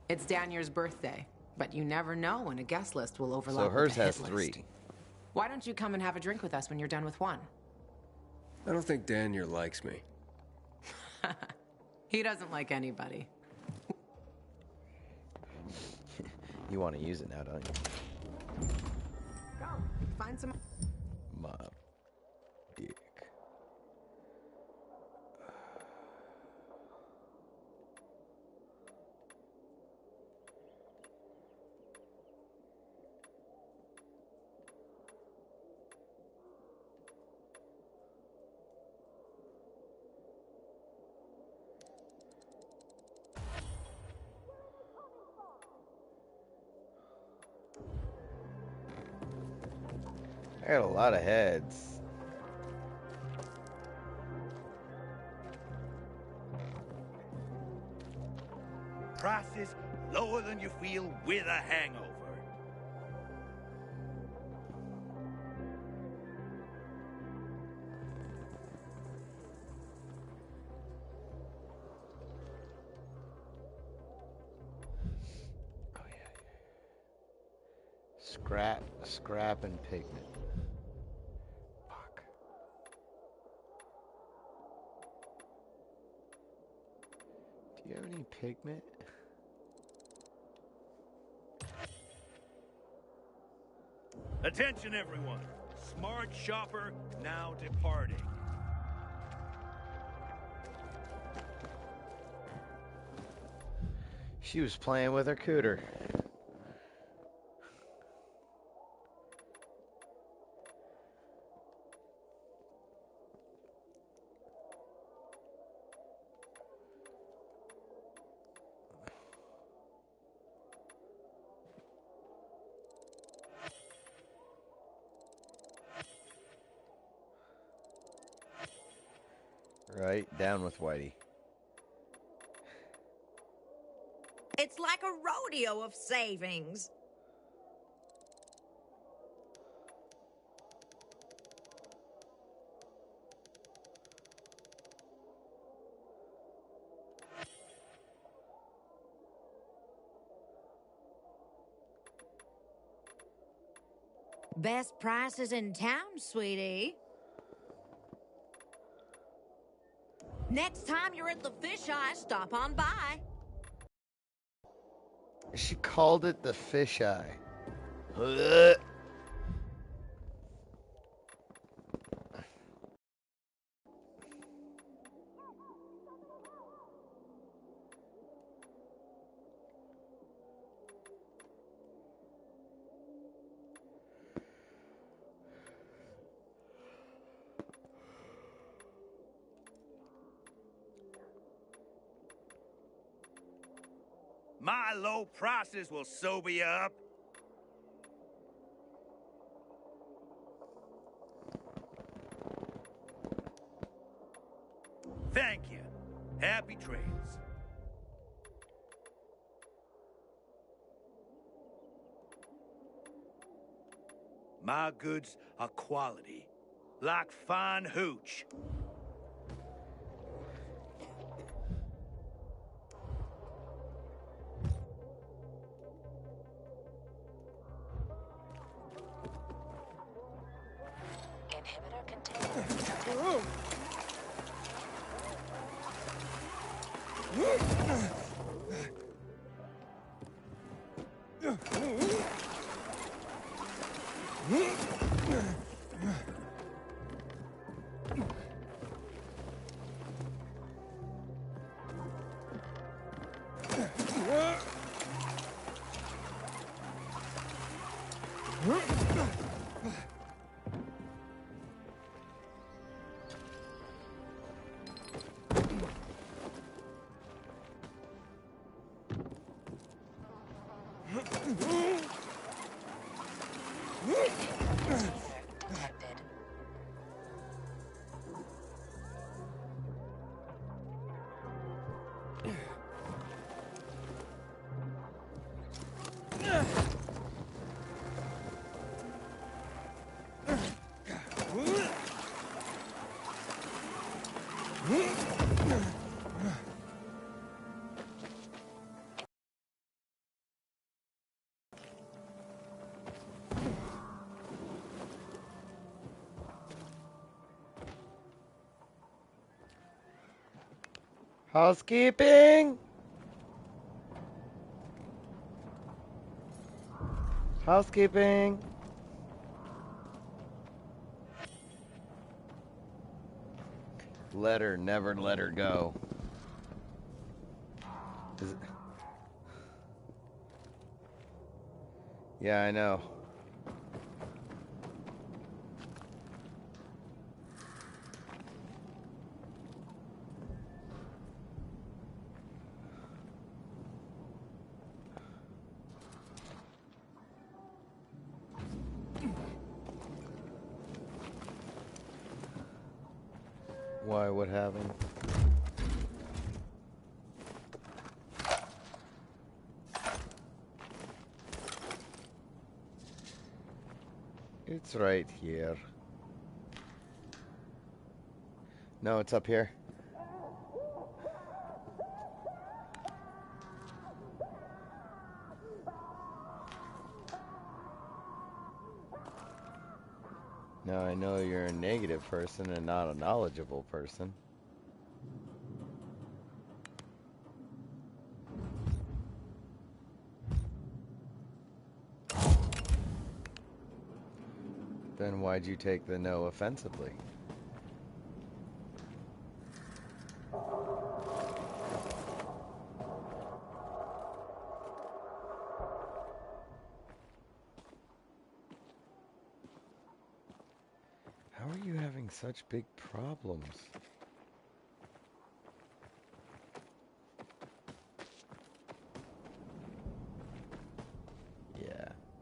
It's Danier's birthday, but you never know when a guest list will overlap So hers with a has hit 3. list. Why don't you come and have a drink with us when you're done with one? I don't think Daniel likes me. He doesn't like anybody. You want to use it now, don't you? Go, find some... My dick. I got a lot of heads. Prices lower than you feel with a hangover. Oh yeah. Scrap and pigment. Fuck. Do you have any pigment? Attention, everyone. Smart shopper now departing. She was playing with her cooter. Right, down with Whitey. It's like a rodeo of savings. Best prices in town, sweetie. Next time you're at the fish eye, stop on by. She called it the fisheye. Ugh. My low prices will sober you up. Thank you. Happy trails. My goods are quality, like fine hooch. Inhibitor contained. Housekeeping! Housekeeping! Let her, never let her go. Is it... Yeah, I know. Why? What happened? It's right here. No, it's up here. Now I know you're a negative person and not a knowledgeable person. Then why'd you take the no offensively? How are you having such big problems? Yeah,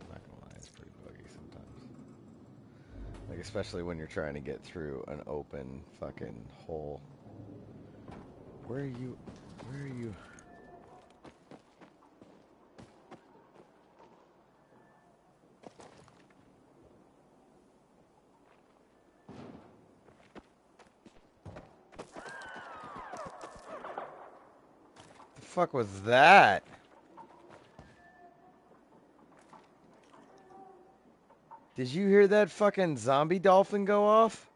I'm not gonna lie, it's pretty buggy sometimes. Like, especially when you're trying to get through an open fucking hole. Where are you? Where are you? The fuck was that? Did you hear that fucking zombie dolphin go off?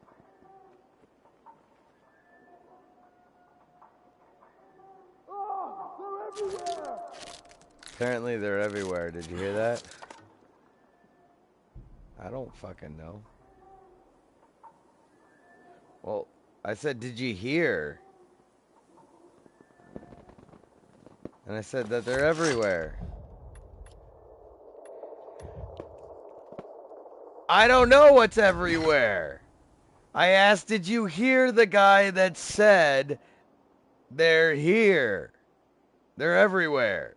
Apparently they're everywhere. Did you hear that? I don't fucking know. Well, I said, did you hear? And I said that they're everywhere. I don't know what's everywhere. I asked, did you hear the guy that said they're here? They're everywhere.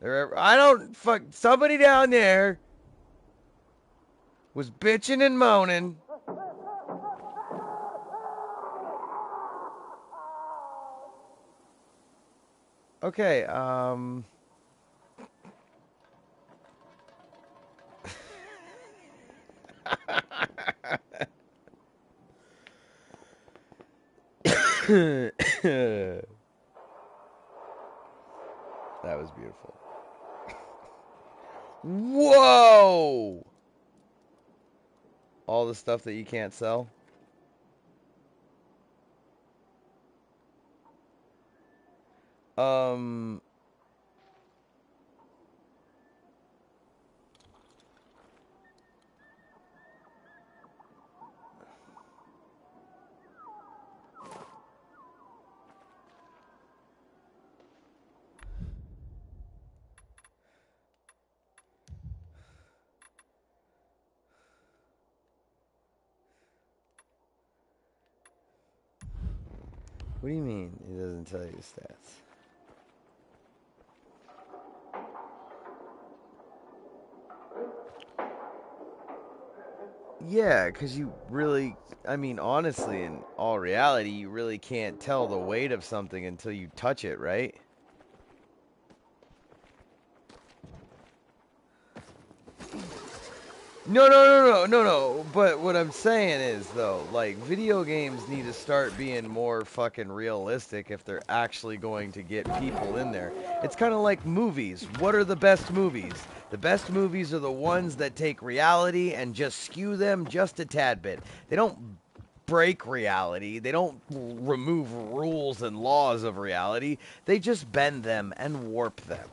I don't fuck. Somebody down there was bitching and moaning. Okay, that was beautiful. Whoa! All the stuff that you can't sell. What do you mean it doesn't tell you the stats? Yeah, because you really, I mean, honestly, in all reality, you really can't tell the weight of something until you touch it, right? No. But what I'm saying is, though, like, video games need to start being more fucking realistic if they're actually going to get people in there. It's kind of like movies. What are the best movies? The best movies are the ones that take reality and just skew them just a tad bit. They don't break reality. They don't remove rules and laws of reality. They just bend them and warp them.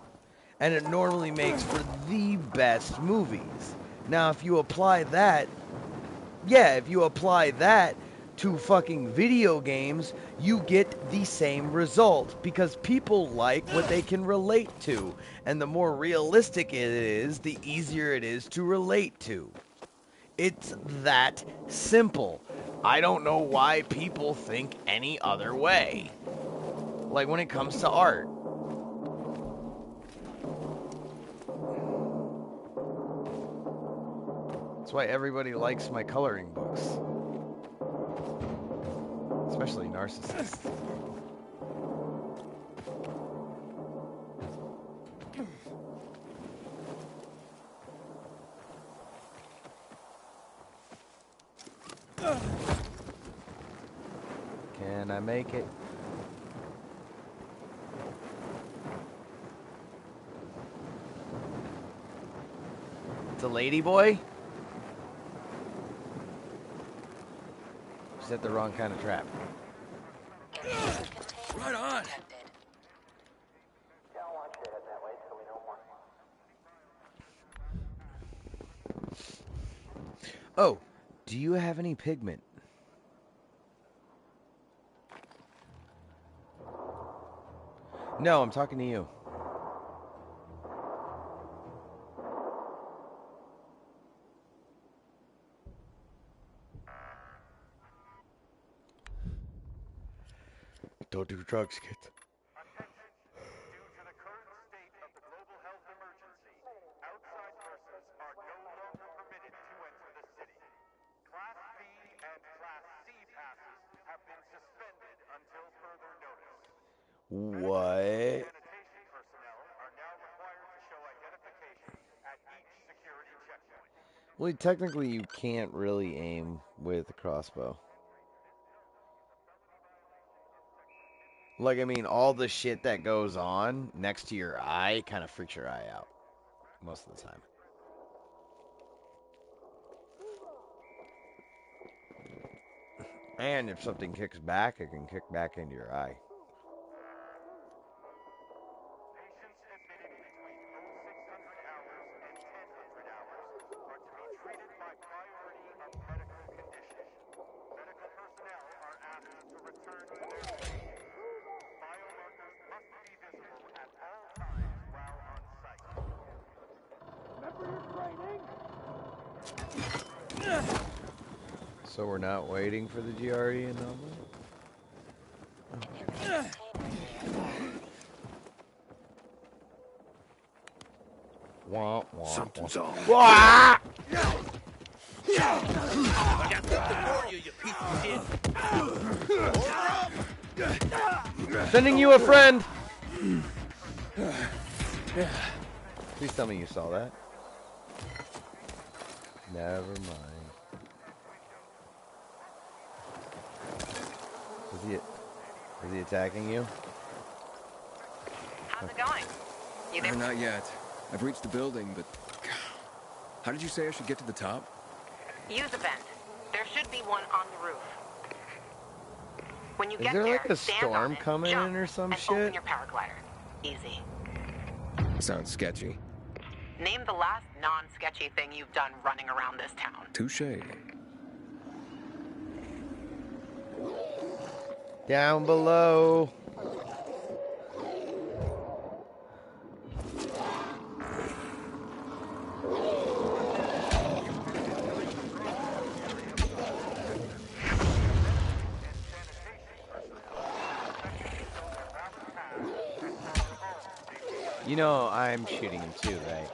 And it normally makes for the best movies. Now, if you apply that, if you apply that to fucking video games, you get the same result because people like what they can relate to. And the more realistic it is, the easier it is to relate to. It's that simple. I don't know why people think any other way. Like when it comes to art. That's why everybody likes my coloring books. especially narcissists. Can I make it? It's a lady boy? Is that the wrong kind of trap? Right on. Oh, do you have any pigment? No, I'm talking to you. Don't do drugs, kids. What? Well, technically you can't really aim with a crossbow. Like, I mean, all the shit that goes on next to your eye kind of freaks your eye out most of the time. And if something kicks back, it can kick back into your eye. So we're not waiting for the GRE anomaly? Oh. Wah, wah, Something's wah. off. Wah! I got something for you, you piece of shit. Sending you a friend! Please tell me you saw that. Never mind. Is he attacking you? How's it going? You there? Not yet. I've reached the building, but... How did you say I should get to the top? Use a vent. There should be one on the roof. When you Is get there there, like a stand storm on it, coming jump, in or some and shit? open your paraglider. Easy. Sounds sketchy. Name the last non-sketchy thing you've done running around this town. Touché. Down below. You know I'm shooting him too, right?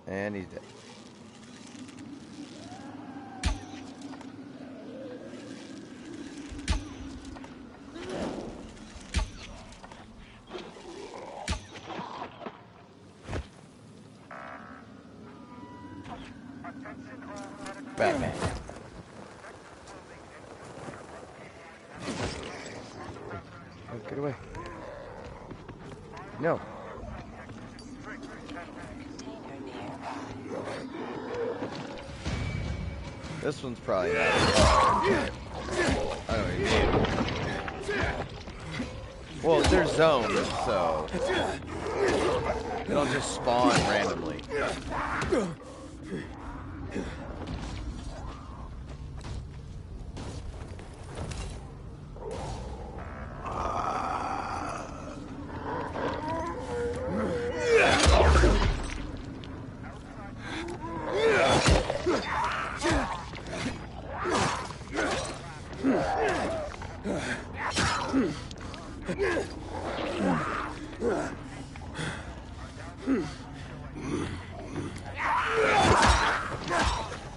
And he's dead. Batman. Oh, get away. No. This one's probably not. I don't know what you mean. Well, they're zoned, so it'll just spawn randomly.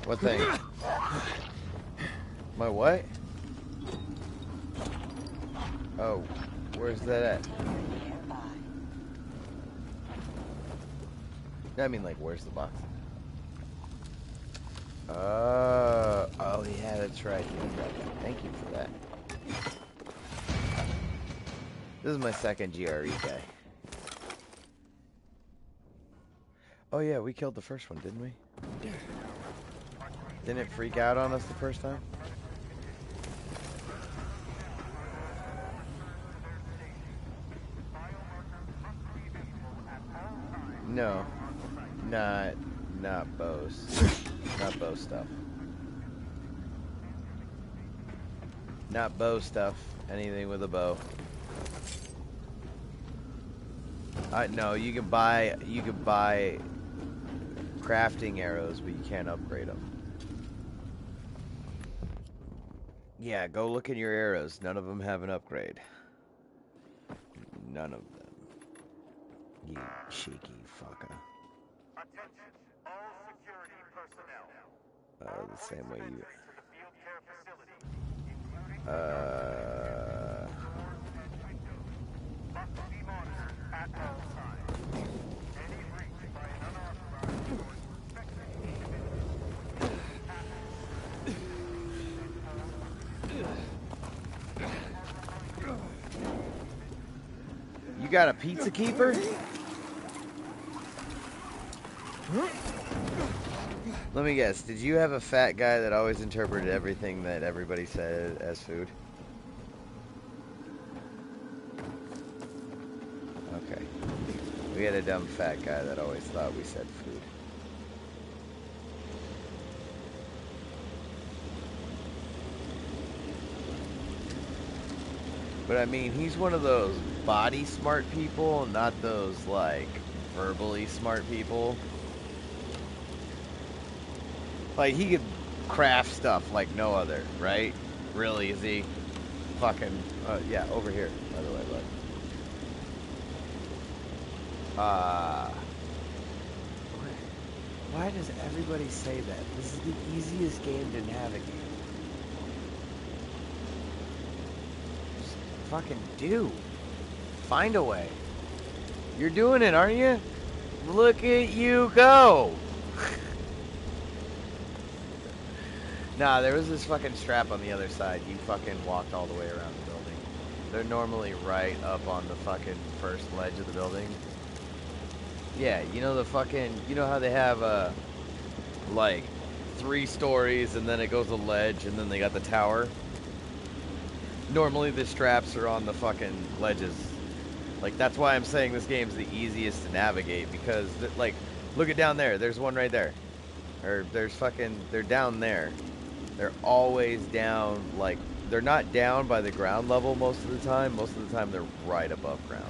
What thing? My what? Oh, where's that at? No, I mean, like, where's the box? Oh yeah, that's right. Thank you for that. This is my second GRE guy. Oh yeah, we killed the first one, didn't we? Didn't it freak out on us the first time? No. Not bows. Not bow stuff. Not bow stuff. Anything with a bow. No, you can buy crafting arrows, but you can't upgrade them. Yeah, go look in your arrows. None of them have an upgrade. None of them. You cheeky fucker. The same way you... You got a pizza keeper? Let me guess, did you have a fat guy that always interpreted everything that everybody said as food? Okay. We had a dumb fat guy that always thought we said food. But I mean, he's one of those body smart people, not those, like, verbally smart people. Like, he could craft stuff like no other, right? Real easy. Fucking, yeah, over here, by the way, look. Why does everybody say that? This is the easiest game to navigate. Just fucking do. Find a way. You're doing it, aren't you? Look at you go! Nah, there was this fucking strap on the other side. You fucking walked all the way around the building. They're normally right up on the fucking first ledge of the building. Yeah, you know the fucking... You know how they have, like, 3 stories and then it goes a ledge and then they got the tower? Normally the straps are on the fucking ledges. Like, that's why I'm saying this game's the easiest to navigate because, like, look at down there. There's one right there. Or there's fucking... They're down there. They're always down, like, they're not down by the ground level most of the time. Most of the time, they're right above ground.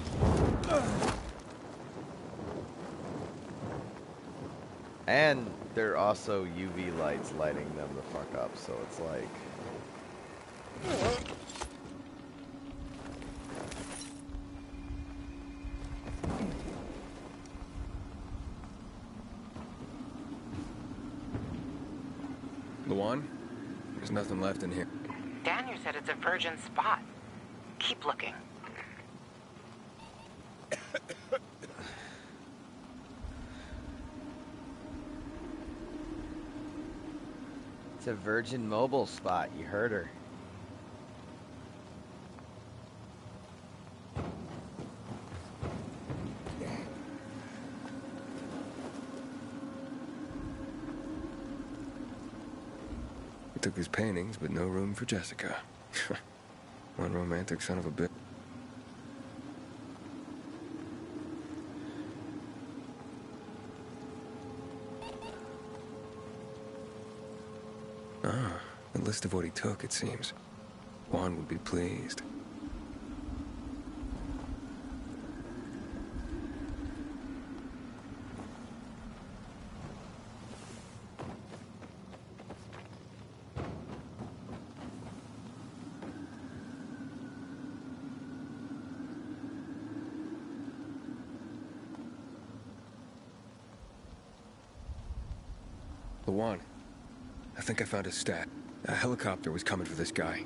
And they're also UV lights lighting them the fuck up, so it's like... Luan? There's nothing left in here. Daniel said it's a virgin spot. Keep looking. It's a Virgin Mobile spot. You heard her. He took his paintings, but no room for Jessica. One romantic son of a bitch. Ah, a list of what he took, it seems. Juan would be pleased. Luan, I think I found a stat. A helicopter was coming for this guy.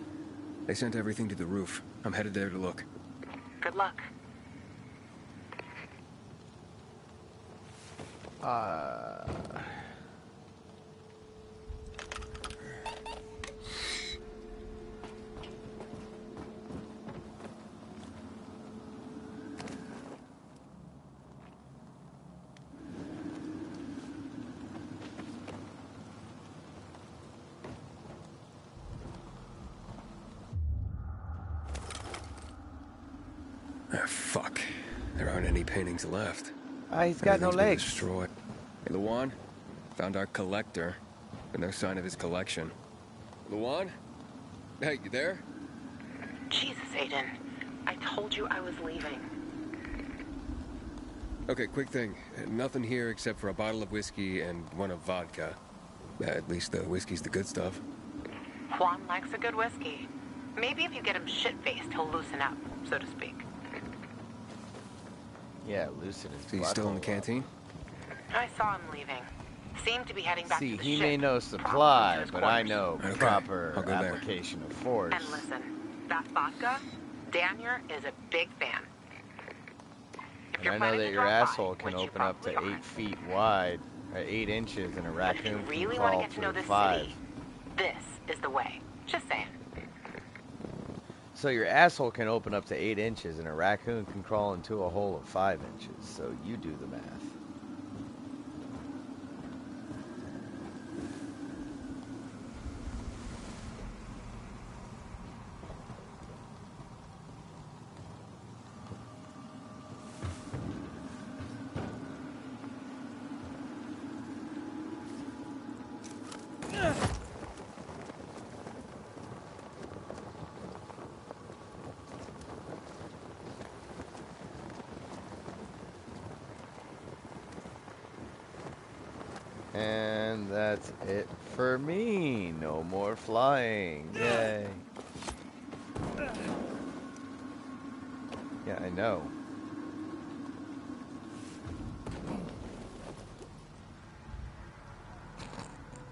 They sent everything to the roof. I'm headed there to look. Good luck. Ah, fuck. There aren't any paintings left. He's got no Everything's been legs. destroyed. Hey, Luan, found our collector, but no sign of his collection. Luan? Hey, you there? Jesus, Aiden. I told you I was leaving. Okay, quick thing. Nothing here except for a bottle of whiskey and one of vodka. At least the whiskey's the good stuff. Juan likes a good whiskey. Maybe if you get him shit-faced, he'll loosen up, so to speak. Yeah, loosen his So he's still in the canteen? I saw him leaving. Seemed to be heading back See, to the he ship. may know probably supply, to his but I quarters. know Okay, proper I'll go there. application of force. And listen, that vodka, Daniel is a big fan. If And you're I know planning that to your drop by, asshole can which you open up to probably 8 aren't, feet wide, or 8 inches, and a but if you raccoon really can want to crawl get to know through this 5. city, this is the way. Just saying. So your asshole can open up to 8 inches, and a raccoon can crawl into a hole of 5 inches. So you do the math. And that's it for me. No more flying. Yay. Yeah, I know.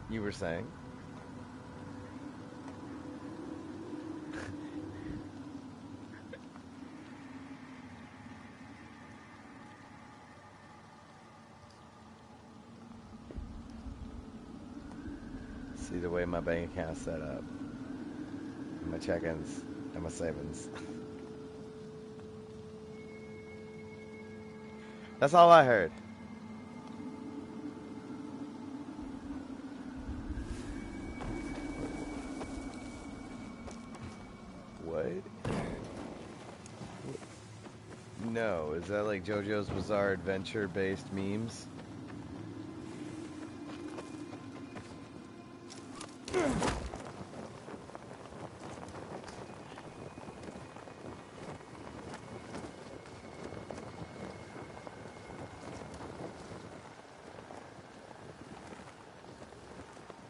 You were saying? See the way my bank account's set up. My check-ins and my savings. That's all I heard. What? No, is that like JoJo's Bizarre Adventure based memes?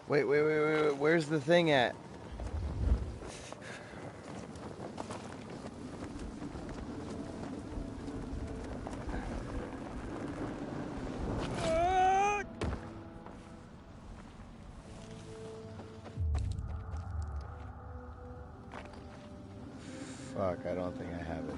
Wait, where's the thing at? Fuck, I don't think I have it.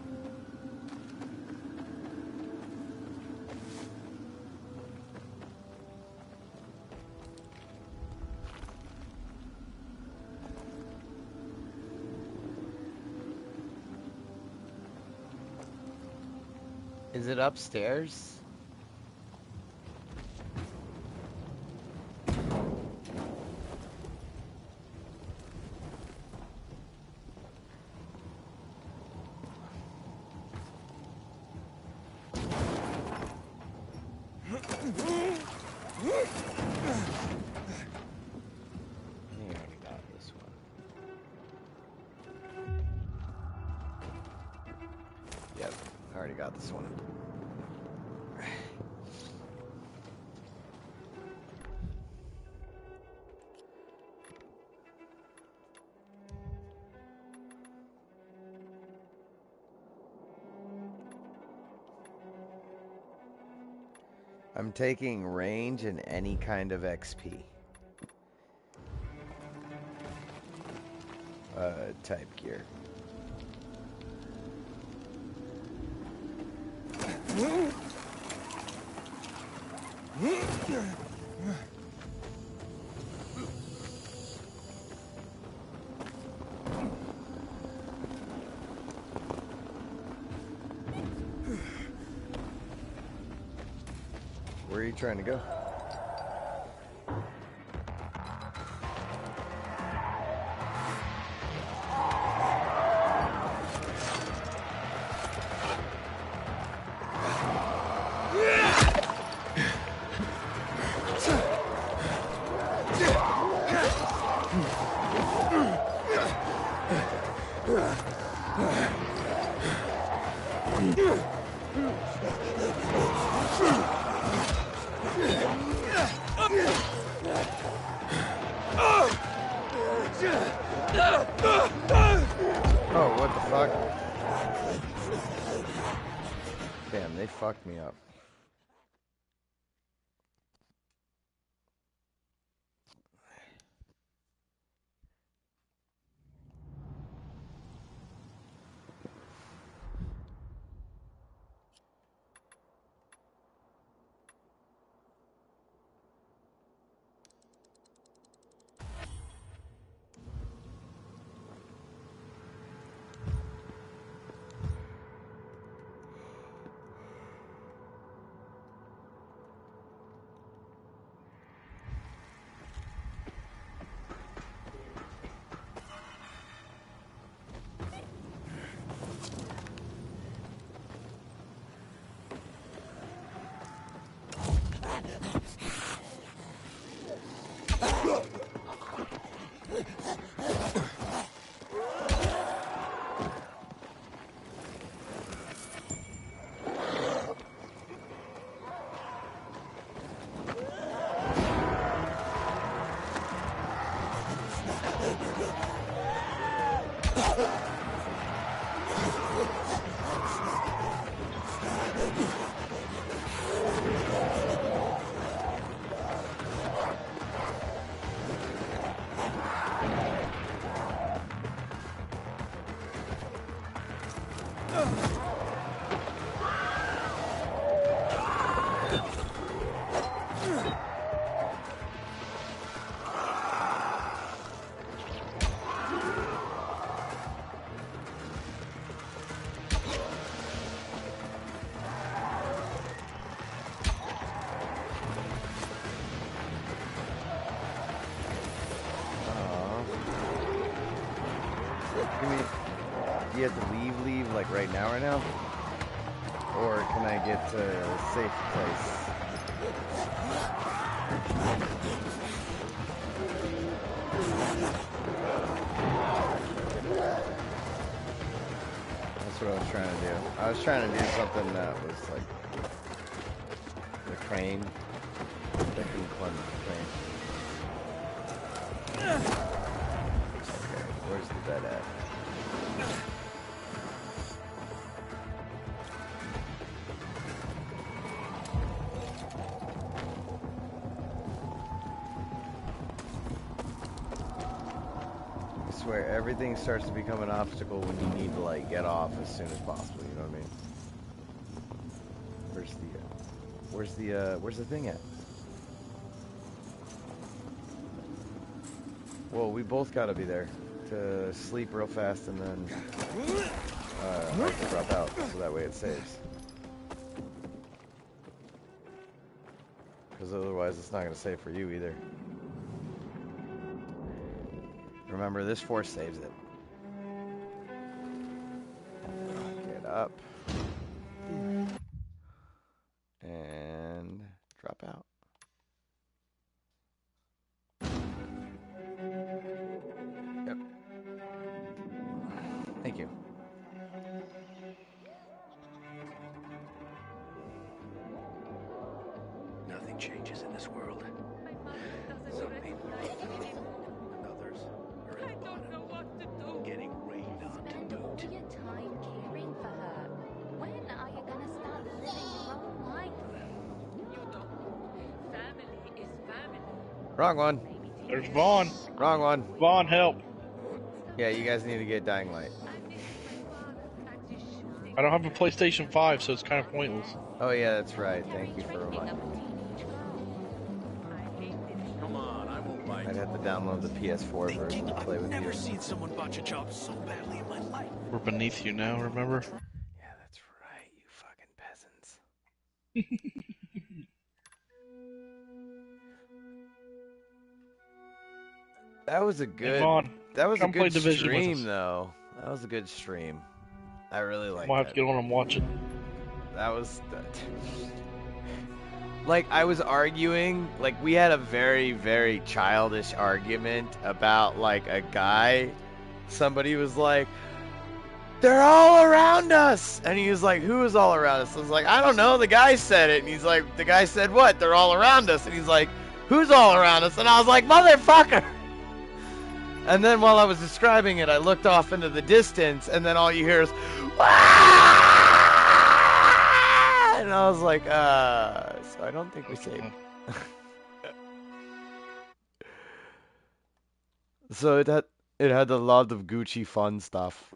Is it upstairs? Yep, I already got this one. I'm taking range and any kind of XP. type gear. Where are you trying to go? Oh, what the fuck? Damn, they fucked me up. Do you have to leave like right now? Or can I get to a safe place? That's what I was trying to do. I was trying to do something that was like the crane. That can climb the crane. Okay, where's the bed at? Where everything starts to become an obstacle when you need to like get off as soon as possible, you know what I mean? Where's the thing at? Well, we both gotta be there to sleep real fast and then I have to drop out so that way it saves. Because otherwise it's not gonna save for you either. Remember, this force saves it. Get up. And drop out. Yep. Thank you. Nothing changes in this world. Some people are and others are in the bottom, getting rained on to boot. All your time caring for her. When are you gonna start living your own life? You don't. Family is family. Wrong one. There's Vaughn. Wrong one. Vaughn, help. Yeah, you guys need to get Dying Light. I don't have a PlayStation 5, so it's kind of pointless. Oh yeah, that's right. Thank you for reminding me. Come on, I won't bite. I'd have to download the PS4 version to play with you. Never seen someone botch a job so badly in my life. We're beneath you now, remember? Yeah, that's right, you fucking peasants. That was a good. That was a good stream, though. That was a good stream. I really liked I'll have that. to get on and watch it. That was. Like, I was arguing, like, we had a very, very childish argument about, like, a guy. Somebody was like, they're all around us! And he was like, who is all around us? I was like, I don't know, the guy said it. And he's like, the guy said what? They're all around us. And he's like, who's all around us? And I was like, motherfucker! And then while I was describing it, I looked off into the distance, and then all you hear is, Wah! And I was like, so I don't think we saved. So it had a lot of Gucci fun stuff.